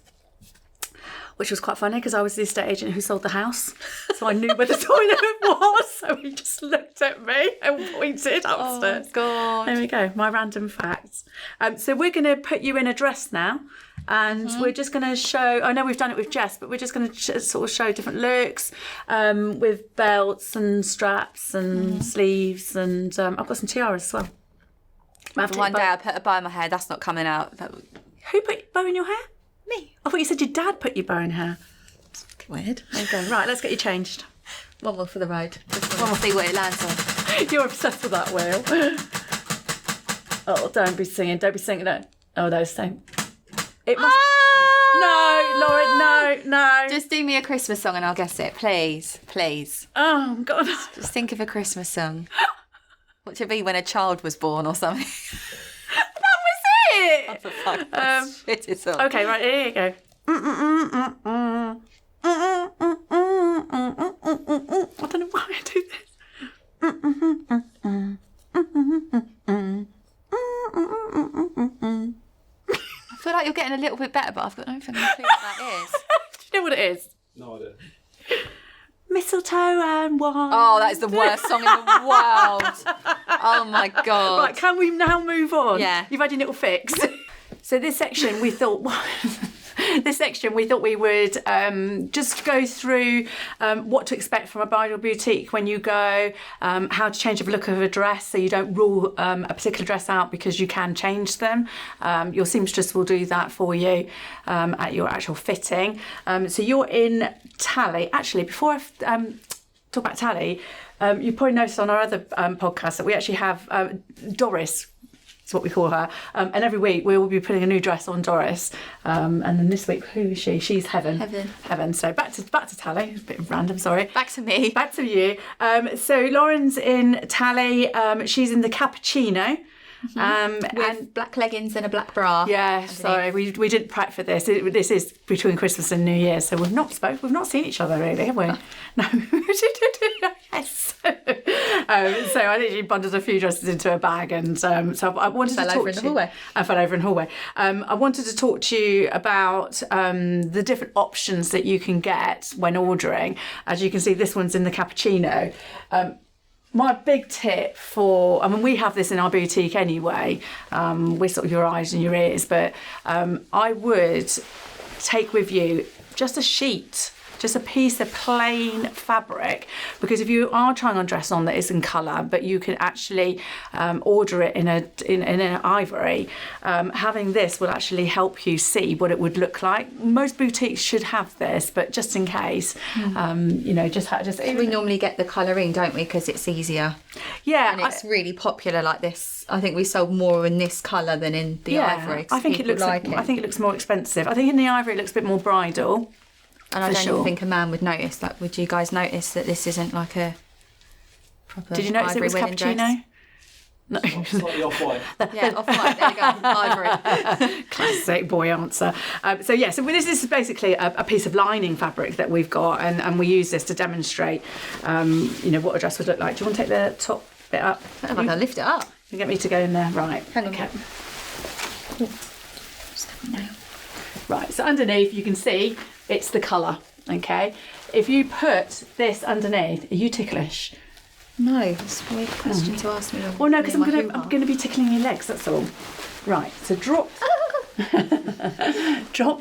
which was quite funny because I was the estate agent who sold the house, so I knew where the toilet was. So he just looked at me and pointed upstairs. Oh God! There we go. My random facts. So we're going to put you in a dress now. And we're just going to show, I know we've done it with Jess, but we're just going to sort of show different looks with belts and straps and sleeves. And I've got some tiaras as well. One day I put a bow in my hair. That's not coming out. Who put a bow in your hair? Me. I thought you said your dad put your bow in hair. That's weird. There you go. Right, let's get you changed. One more for the road. One more, see what it lands on. You're obsessed with that wheel. Oh, don't be singing. No. Oh, those same. It must... No, Lauren, no. Just do me a Christmas song and I'll guess it, please. Oh, God. Just think of a Christmas song. What should it be when a child was born or something? That was it! Oh, for fuck's sake, it's all. Okay, right, here you go. I don't know why I do this. I feel like you're getting a little bit better, but I've got no fucking clue what that is. Do you know what it is? No idea. Mistletoe and wine. Oh, that is the worst song in the world. Oh my God. Right, can we now move on? Yeah. You've had your little fix. So this section we thought we would just go through what to expect from a bridal boutique when you go, how to change the look of a dress so you don't rule a particular dress out because you can change them. Your seamstress will do that for you at your actual fitting. So you're in Tally. Actually, before I talk about Tally, you probably noticed on our other podcast that we actually have Doris. What we call her, and every week we will be putting a new dress on Doris, and then this week, who is she? She's Heaven. So back to Tally. A bit random, sorry. Back to me. Back to you. So Lauren's in Tally. She's in the cappuccino. With black leggings and a black bra. Yeah, sorry, we didn't prep for this. This is between Christmas and New Year, so we've not seen each other really, have we? No. Yes. So I literally bundled a few dresses into a bag, and so I wanted to talk to you. I fell over in the hallway. I wanted to talk to you about the different options that you can get when ordering. As you can see, this one's in the cappuccino. My big tip we have this in our boutique anyway, we're sort of your eyes and your ears, but I would take with you just a sheet just a piece of plain fabric, because if you are trying on dress on that is in colour, but you can actually order it in an ivory, having this will actually help you see what it would look like. Most boutiques should have this, but just in case, we normally get the colouring, don't we, because it's easier. Yeah, and it's really popular like this. I think we sold more in this colour than in the ivory. I think it looks more expensive. I think in the ivory it looks a bit more bridal. And I don't even think a man would notice. Like, would you guys notice that this isn't like a proper? Did you notice it was cappuccino? Dress? No, slightly off-white. Yeah, off-white. There you go. Ivory. Classic boy answer. So this is basically a piece of lining fabric that we've got, and we use this to demonstrate, what a dress would look like. Do you want to take the top bit up? I'm going to lift it up. You get me to go in there, right? Hang on. Okay. Right. So underneath, you can see it's the colour. Okay. If you put this underneath, are you ticklish? No, it's a weird question to ask me. Well, no, because I'm gonna be tickling your legs. That's all. Right. So drop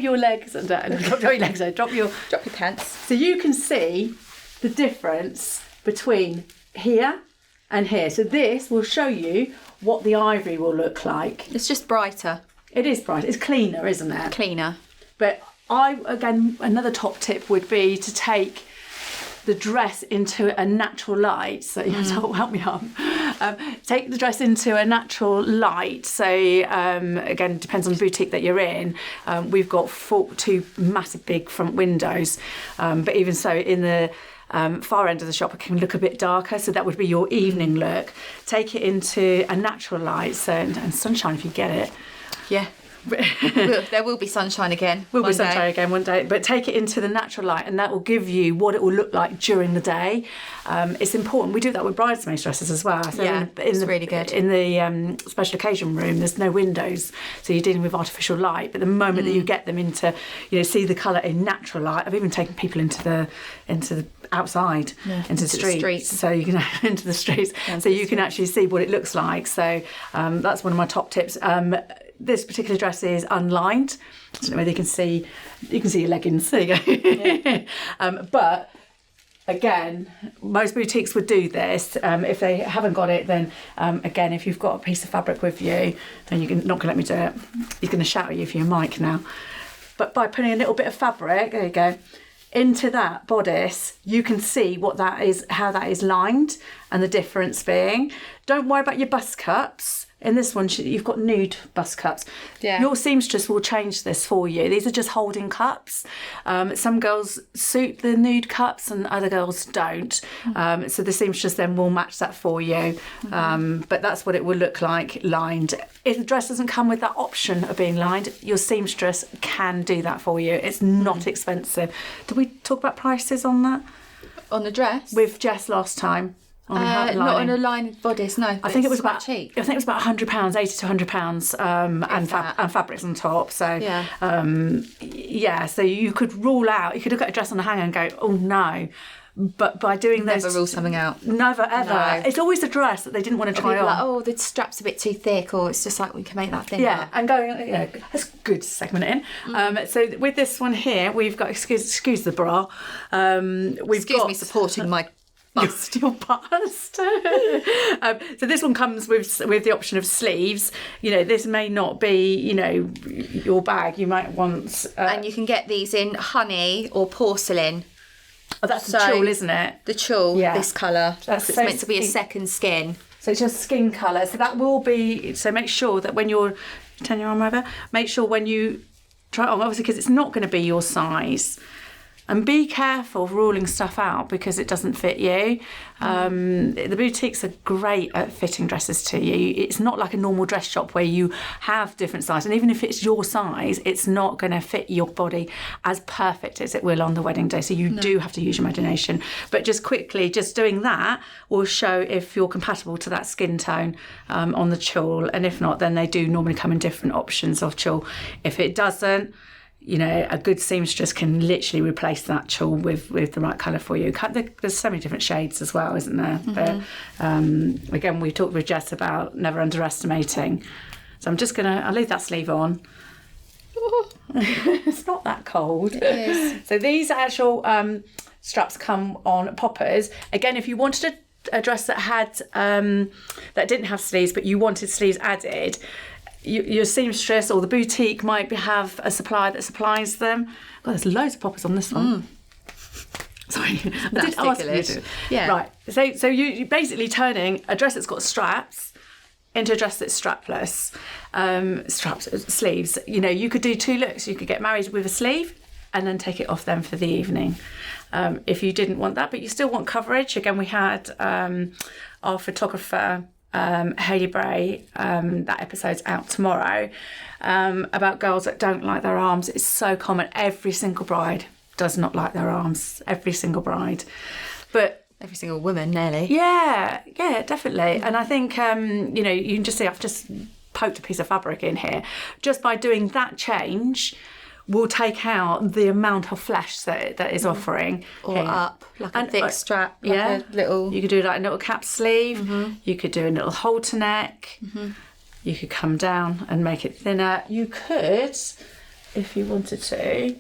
your legs down. Drop your legs down. Drop your pants. So you can see the difference between here and here. So this will show you what the ivory will look like. It's just brighter. It is bright. It's cleaner, isn't it? Cleaner. But another top tip would be to take the dress into a natural light. So help me up. Take the dress into a natural light. So again, it depends on the boutique that you're in. We've got two massive big front windows, but even so, in the far end of the shop, it can look a bit darker. So that would be your evening look. Take it into a natural light, and sunshine if you get it. Yeah. There will be sunshine again. One day, but take it into the natural light, and that will give you what it will look like during the day. It's important. We do that with bridesmaids dresses as well. So it's really good. In the special occasion room, there's no windows, so you're dealing with artificial light. But the moment that you get them into, see the colour in natural light. I've even taken people into the outside, into the streets, so you can into the streets, so you can actually see what it looks like. So that's one of my top tips. This particular dress is unlined. I don't know whether you can see your leggings. There you go. But again, most boutiques would do this. If they haven't got it, then again, if you've got a piece of fabric with you, then you're not going to let me do it. He's going to shout at you for your mic now. But by putting a little bit of fabric, there you go, into that bodice, you can see what that is, how that is lined, and the difference being. Don't worry about your bust cups. In this one, you've got nude bust cups. Yeah. Your seamstress will change this for you. These are just holding cups. Some girls suit the nude cups and other girls don't. So the seamstress then will match that for you. But that's what it will look like lined. If the dress doesn't come with that option of being lined, your seamstress can do that for you. It's not expensive. Did we talk about prices on that? On the dress? With Jess last time. Not on a lined bodice, no. I think it was about cheap. I think it was about £100, £80 to £100, and fabrics on top. So so you could rule out. You could look at a dress on a hanger and go, oh no. But by doing this, never rule something out. Never ever. No. It's always the dress that they didn't want to try on. Like, oh, the strap's a bit too thick, or it's just like we can make that thinner. Yeah, and going, that's good segment in. So with this one here, we've got excuse the bra. Excuse me supporting my bust. Your bust. So this one comes with the option of sleeves. This may not be your bag. You might want and you can get these in honey or porcelain. Oh, that's the tulle, isn't it? The tulle, this colour. It's meant to be a second skin. So it's just skin colour. So that will be. So make sure that when you're turn your arm over, make sure when you try it on, obviously because it's not going to be your size. And be careful of ruling stuff out because it doesn't fit you. The boutiques are great at fitting dresses to you. It's not like a normal dress shop where you have different sizes. And even if it's your size, it's not going to fit your body as perfect as it will on the wedding day. So you do have to use your imagination. But just quickly, just doing that will show if you're compatible to that skin tone on the tulle. And if not, then they do normally come in different options of tulle. If it doesn't, a good seamstress can literally replace that tulle with the right colour for you. There's so many different shades as well, isn't there? But again, we talked with Jess about never underestimating. So I'll leave that sleeve on. It's not that cold. It is. So these actual straps come on poppers. Again, if you wanted a dress that had that didn't have sleeves, but you wanted sleeves added, your seamstress or the boutique might have a supplier that supplies them. God, there's loads of poppers on this one. Sorry, I did ask you to. Yeah. Right. So you're basically turning a dress that's got straps into a dress that's strapless. Sleeves. You know, you could do 2 looks. You could get married with a sleeve and then take it off then for the evening. If you didn't want that, but you still want coverage. Again, we had our photographer, Hayley Bray, that episode's out tomorrow, about girls that don't like their arms. It's so common. Every single bride does not like their arms. Every single bride. But every single woman, nearly. Yeah, definitely. And I think, you know, you can just see I've just poked a piece of fabric in here. Just by doing that change, we'll take out the amount of flesh that is offering. Or here. up, like a thick strap, like a little... You could do like a little cap sleeve. You could do a little halter neck. You could come down and make it thinner. You could, if you wanted to,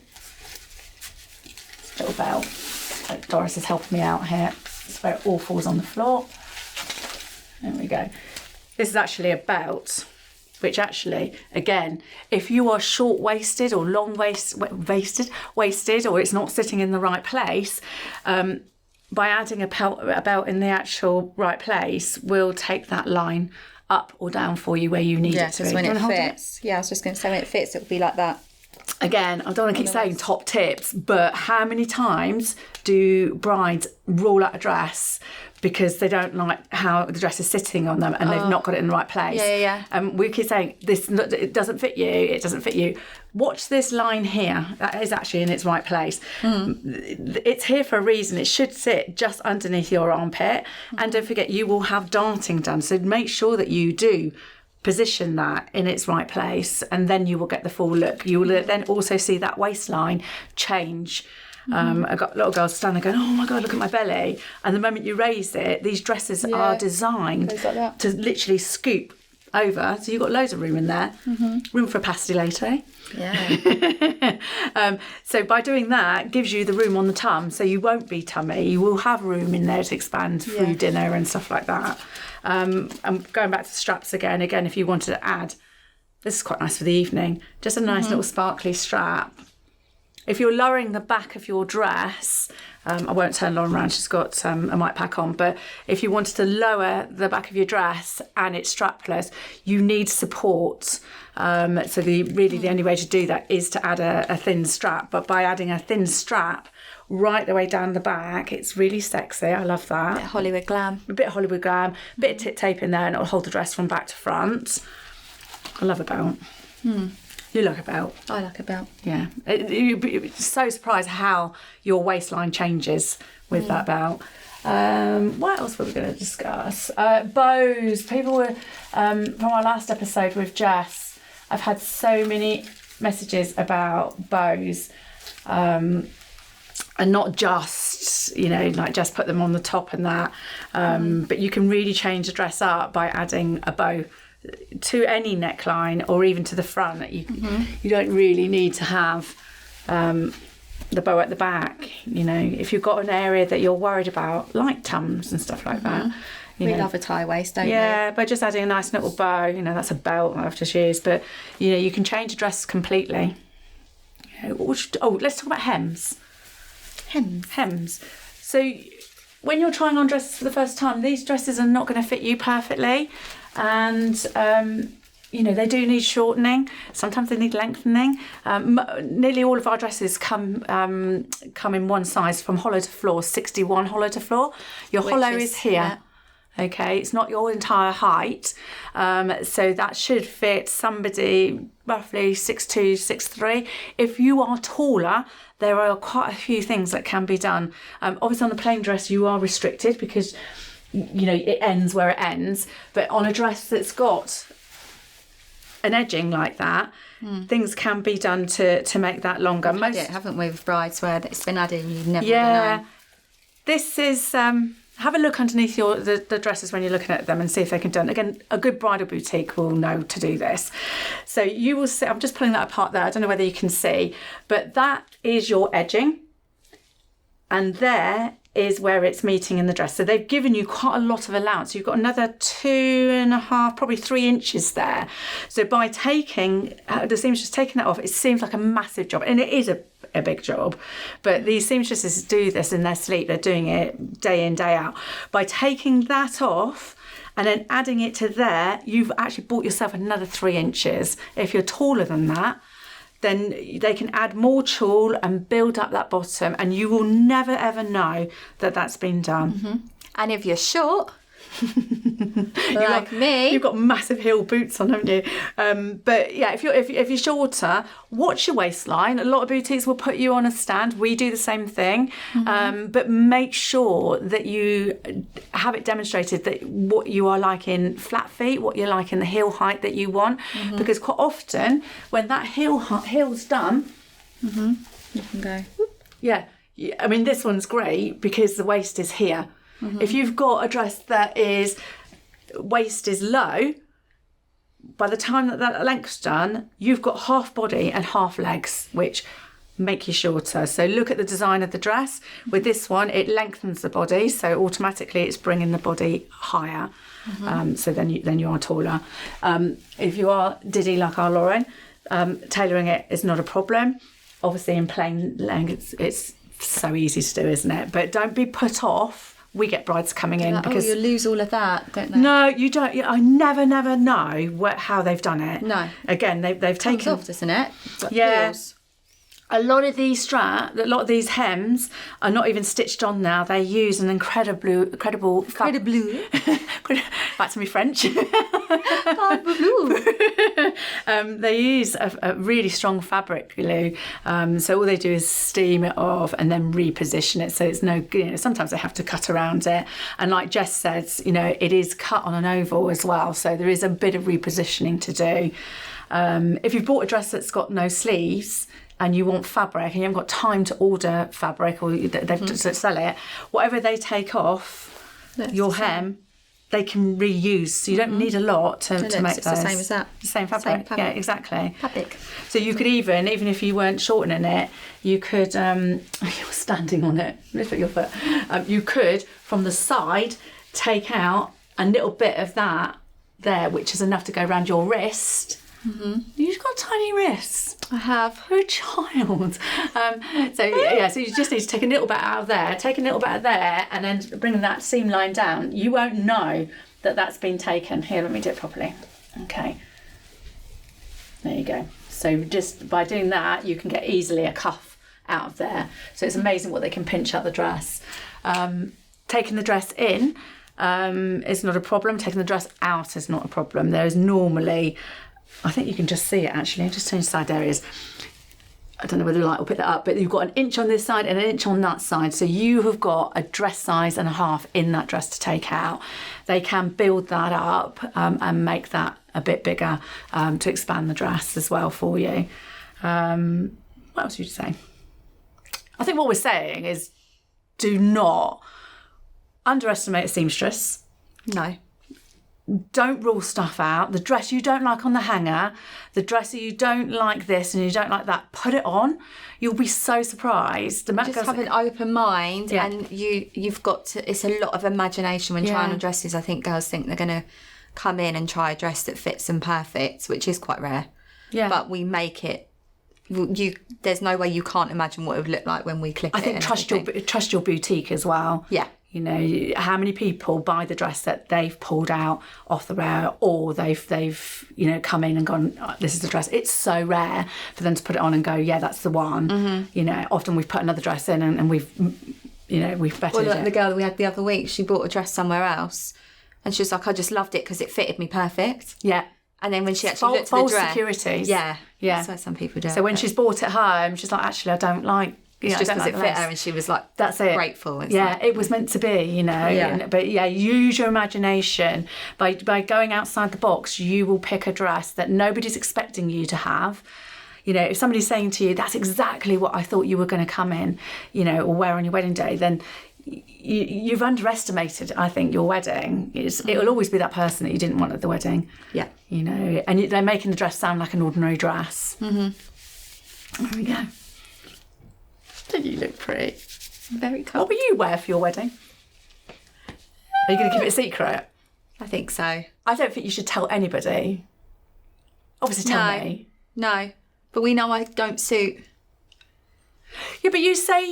little belt. Like Doris is helping me out here. It's where it all falls on the floor. There we go. This is actually a belt, which actually, again, if you are short-waisted or waisted, or it's not sitting in the right place, by adding a belt in the actual right place, will take that line up or down for you where you need it to be. When it fits. Yeah, I was just going to say when it fits, it'll be like that. Again, I don't want to keep saying top tips, but how many times do brides rule out a dress because they don't like how the dress is sitting on them and they've not got it in the right place? Yeah. We keep saying, it doesn't fit you, it doesn't fit you. Watch this line here. That is actually in its right place. It's here for a reason. It should sit just underneath your armpit. And don't forget, you will have darting done. So make sure that you do position that in its right place, and then you will get the full look. You will then also see that waistline change. I've got a lot of girls standing there going, oh my God, look at my belly. And the moment you raise it, these dresses are designed like to literally scoop over. So you've got loads of room in there. Room for a pasty later. Yeah. So by doing that, gives you the room on the tum, so you won't be tummy. You will have room in there to expand through dinner and stuff like that. I'm going back to the straps again, if you wanted to add, this is quite nice for the evening, just a nice little sparkly strap. If you're lowering the back of your dress, I won't turn Lauren around, she's got a mic pack on, but if you wanted to lower the back of your dress and it's strapless, you need support. So the only way to do that is to add a thin strap, but by adding a thin strap right the way down the back, it's really sexy. I love that. A bit Hollywood glam. A bit of Hollywood glam, a bit of tip tape in there, and it'll hold the dress from back to front. I love a belt. You like a belt. I like a belt. Yeah. You'd be so surprised how your waistline changes with that belt. What else were we going to discuss? Bows. People were, from our last episode with Jess, I've had so many messages about bows. And not just, like just put them on the top and that. But you can really change the dress up by adding a bow to any neckline or even to the front. You don't really need to have the bow at the back. If you've got an area that you're worried about, like tums and stuff like that. We love a tie waist, don't we? Yeah, by just adding a nice little bow, that's a belt I've just used. But, you can change a dress completely. Let's talk about hems. Hems. So when you're trying on dresses for the first time, these dresses are not going to fit you perfectly. And, they do need shortening. Sometimes they need lengthening. Nearly all of our dresses come in one size from hollow to floor, 61 hollow to floor. Your hollow is here. Yeah. Okay, it's not your entire height. So that should fit somebody roughly 6'2", 6'3". If you are taller, there are quite a few things that can be done. Obviously on the plain dress you are restricted because it ends where it ends, but on a dress that's got an edging like that, things can be done to make that longer. Haven't we, with brides where it's been added and you've never known. This is have a look underneath the dresses when you're looking at them and see if they can done. Again, a good bridal boutique will know to do this. So you will see, I'm just pulling that apart there. I don't know whether you can see, but that is your edging. And there is where it's meeting in the dress. So they've given you quite a lot of allowance. You've got another 2.5, probably 3 inches there. So by taking the seamstress taking that off, it seems like a massive job, and it is a big job. But these seamstresses do this in their sleep. They're doing it day in, day out. By taking that off and then adding it to there, you've actually bought yourself another 3 inches. If you're taller than that, then they can add more tulle and build up that bottom, and you will never ever know that that's been done. Mm-hmm. And if you're short, like me, you've got massive heel boots on, haven't you? But yeah, if you're shorter, watch your waistline. A lot of boutiques will put you on a stand. We do the same thing, but make sure that you have it demonstrated that what you are like in flat feet, what you're like in the heel height that you want, because quite often when that heel's done, you can go. Yeah, I mean this one's great because the waist is here. If you've got a dress that is waist is low, by the time that length's done, you've got half body and half legs, which make you shorter. So look at the design of the dress. With this one, it lengthens the body, so automatically it's bringing the body higher. So then you are taller. If you are Diddy like our Lauren, tailoring it is not a problem. Obviously in plain length, it's so easy to do, isn't it? But don't be put off. We get brides coming in because you lose all of that, don't they? No, you don't. I never know how they've done it. No. Again, they've taken off, doesn't it? Yeah. Heels. A lot of these hems are not even stitched on now. They use an incredible back to me French. They use a really strong fabric glue. So all they do is steam it off and then reposition it. So it's no good. Sometimes they have to cut around it. And like Jess says, it is cut on an oval as well. So there is a bit of repositioning to do. If you've bought a dress that's got no sleeves, and you want fabric and you haven't got time to order fabric or they've to sell it, whatever they take off your hem, they can reuse. So you don't need a lot to make those. It's the same as that. The same fabric. Yeah, exactly. Fabric. So you could even if you weren't shortening it, you could, you're standing on it, lift up your foot. You could, from the side, take out a little bit of that there, which is enough to go around your wrist. You've got tiny wrists. I have. You're a child. So you just need to take a little bit out of there, take a little bit out of there, and then bring that seam line down. You won't know that that's been taken. Here, let me do it properly. Okay. There you go. So just by doing that, you can get easily a cuff out of there. So it's amazing what they can pinch out the dress. Taking the dress in is not a problem. Taking the dress out is not a problem. There is normally... I think you can just see it actually. I'll just change side areas. I don't know whether the light will pick that up, but you've got an inch on this side and an inch on that side. So you have got a dress size and a half in that dress to take out. They can build that up and make that a bit bigger to expand the dress as well for you. What else would you say? I think what we're saying is do not underestimate a seamstress. No. Don't rule stuff out. The dress you don't like on the hanger, the dress that you don't like this and you don't like that, put it on. You'll be so surprised. Just have an open mind, and you've got to. It's a lot of imagination when trying on dresses. I think girls think they're going to come in and try a dress that fits them perfect, which is quite rare. Yeah. But we make it. There's no way you can't imagine what it would look like when we clip it. I think trust your boutique as well. Yeah. How many people buy the dress that they've pulled out off the rail, or they've come in and gone, oh, this is the dress. It's so rare for them to put it on and go, yeah, that's the one. Often we've put another dress in and we've bettered it. The girl that we had the other week, she bought a dress somewhere else and she was like, I just loved it because it fitted me perfect. Yeah. And then when she actually looked at the dress, securities. Yeah. That's what some people do. So when she's bought it home, she's like, actually, I don't like. It's just because it fit her, and she was like, "That's it, grateful." It was meant to be, But use your imagination. By going outside the box, you will pick a dress that nobody's expecting you to have. If somebody's saying to you, "That's exactly what I thought you were going to come in," or wear on your wedding day, then you've underestimated, I think, your wedding. It will always be that person that you didn't want at the wedding. Yeah. You know, and they're making the dress sound like an ordinary dress. Mm-hmm. There we go. Don't you look pretty? Very cool. What will you wear for your wedding? Are you going to keep it a secret? I think so. I don't think you should tell anybody. Obviously tell me. No. But we know I don't suit. Yeah, but you say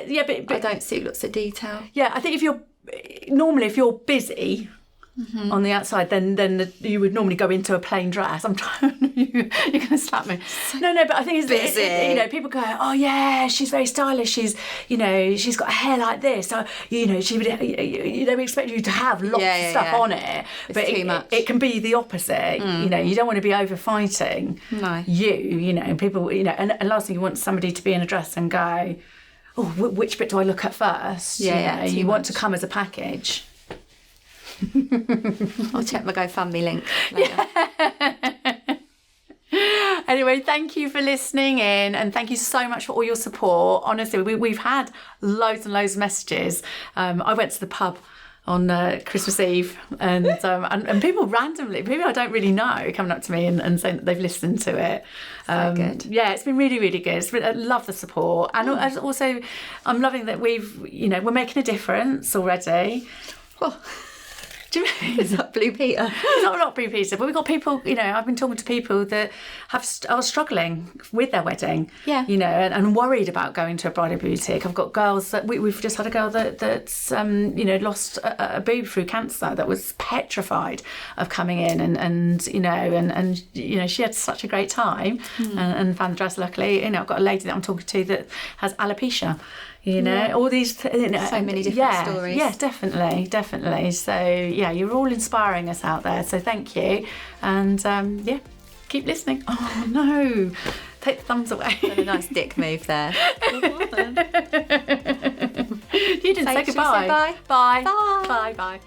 yeah, but I don't suit lots of detail. Yeah, I think if you're busy on the outside, then you would normally go into a plain dress. I'm trying. You're going to slap me. No, but I think it's busy. You know, people go, oh yeah, she's very stylish. She's, you know, she's got a hair like this. So, you know, she would. They would expect you to have lots of stuff on it, but too much. It can be the opposite. You know, you don't want to be over fighting. No. You know, people. You know, and last thing you want somebody to be in a dress and go, oh, which bit do I look at first? Yeah, you want to come as a package. I'll check my GoFundMe link later. Anyway, thank you for listening in, and thank you so much for all your support. Honestly, we've had loads and loads of messages. I went to the pub on Christmas Eve, and people randomly, people I don't really know, coming up to me and saying that they've listened to it. Good. Yeah, it's been really, really good. I love the support, and also I'm loving that we're making a difference already. Oh. Do you know, it's not Blue Peter. It's not Blue Peter, but we've got people, you know, I've been talking to people that are struggling with their wedding, you know, and worried about going to a bridal boutique. I've got girls that we've just had a girl that's you know, lost a boob through cancer, that was petrified of coming in, and you know, and you know, she had such a great time and found the dress. Luckily, you know, I've got a lady that I'm talking to that has alopecia. You know, all these, you know, so many different stories. Yeah, definitely. So, yeah, you're all inspiring us out there. So thank you. And, yeah, keep listening. Oh, no. Take the thumbs away. And a nice dick move there. You didn't say goodbye. Bye. Bye. Bye. Bye.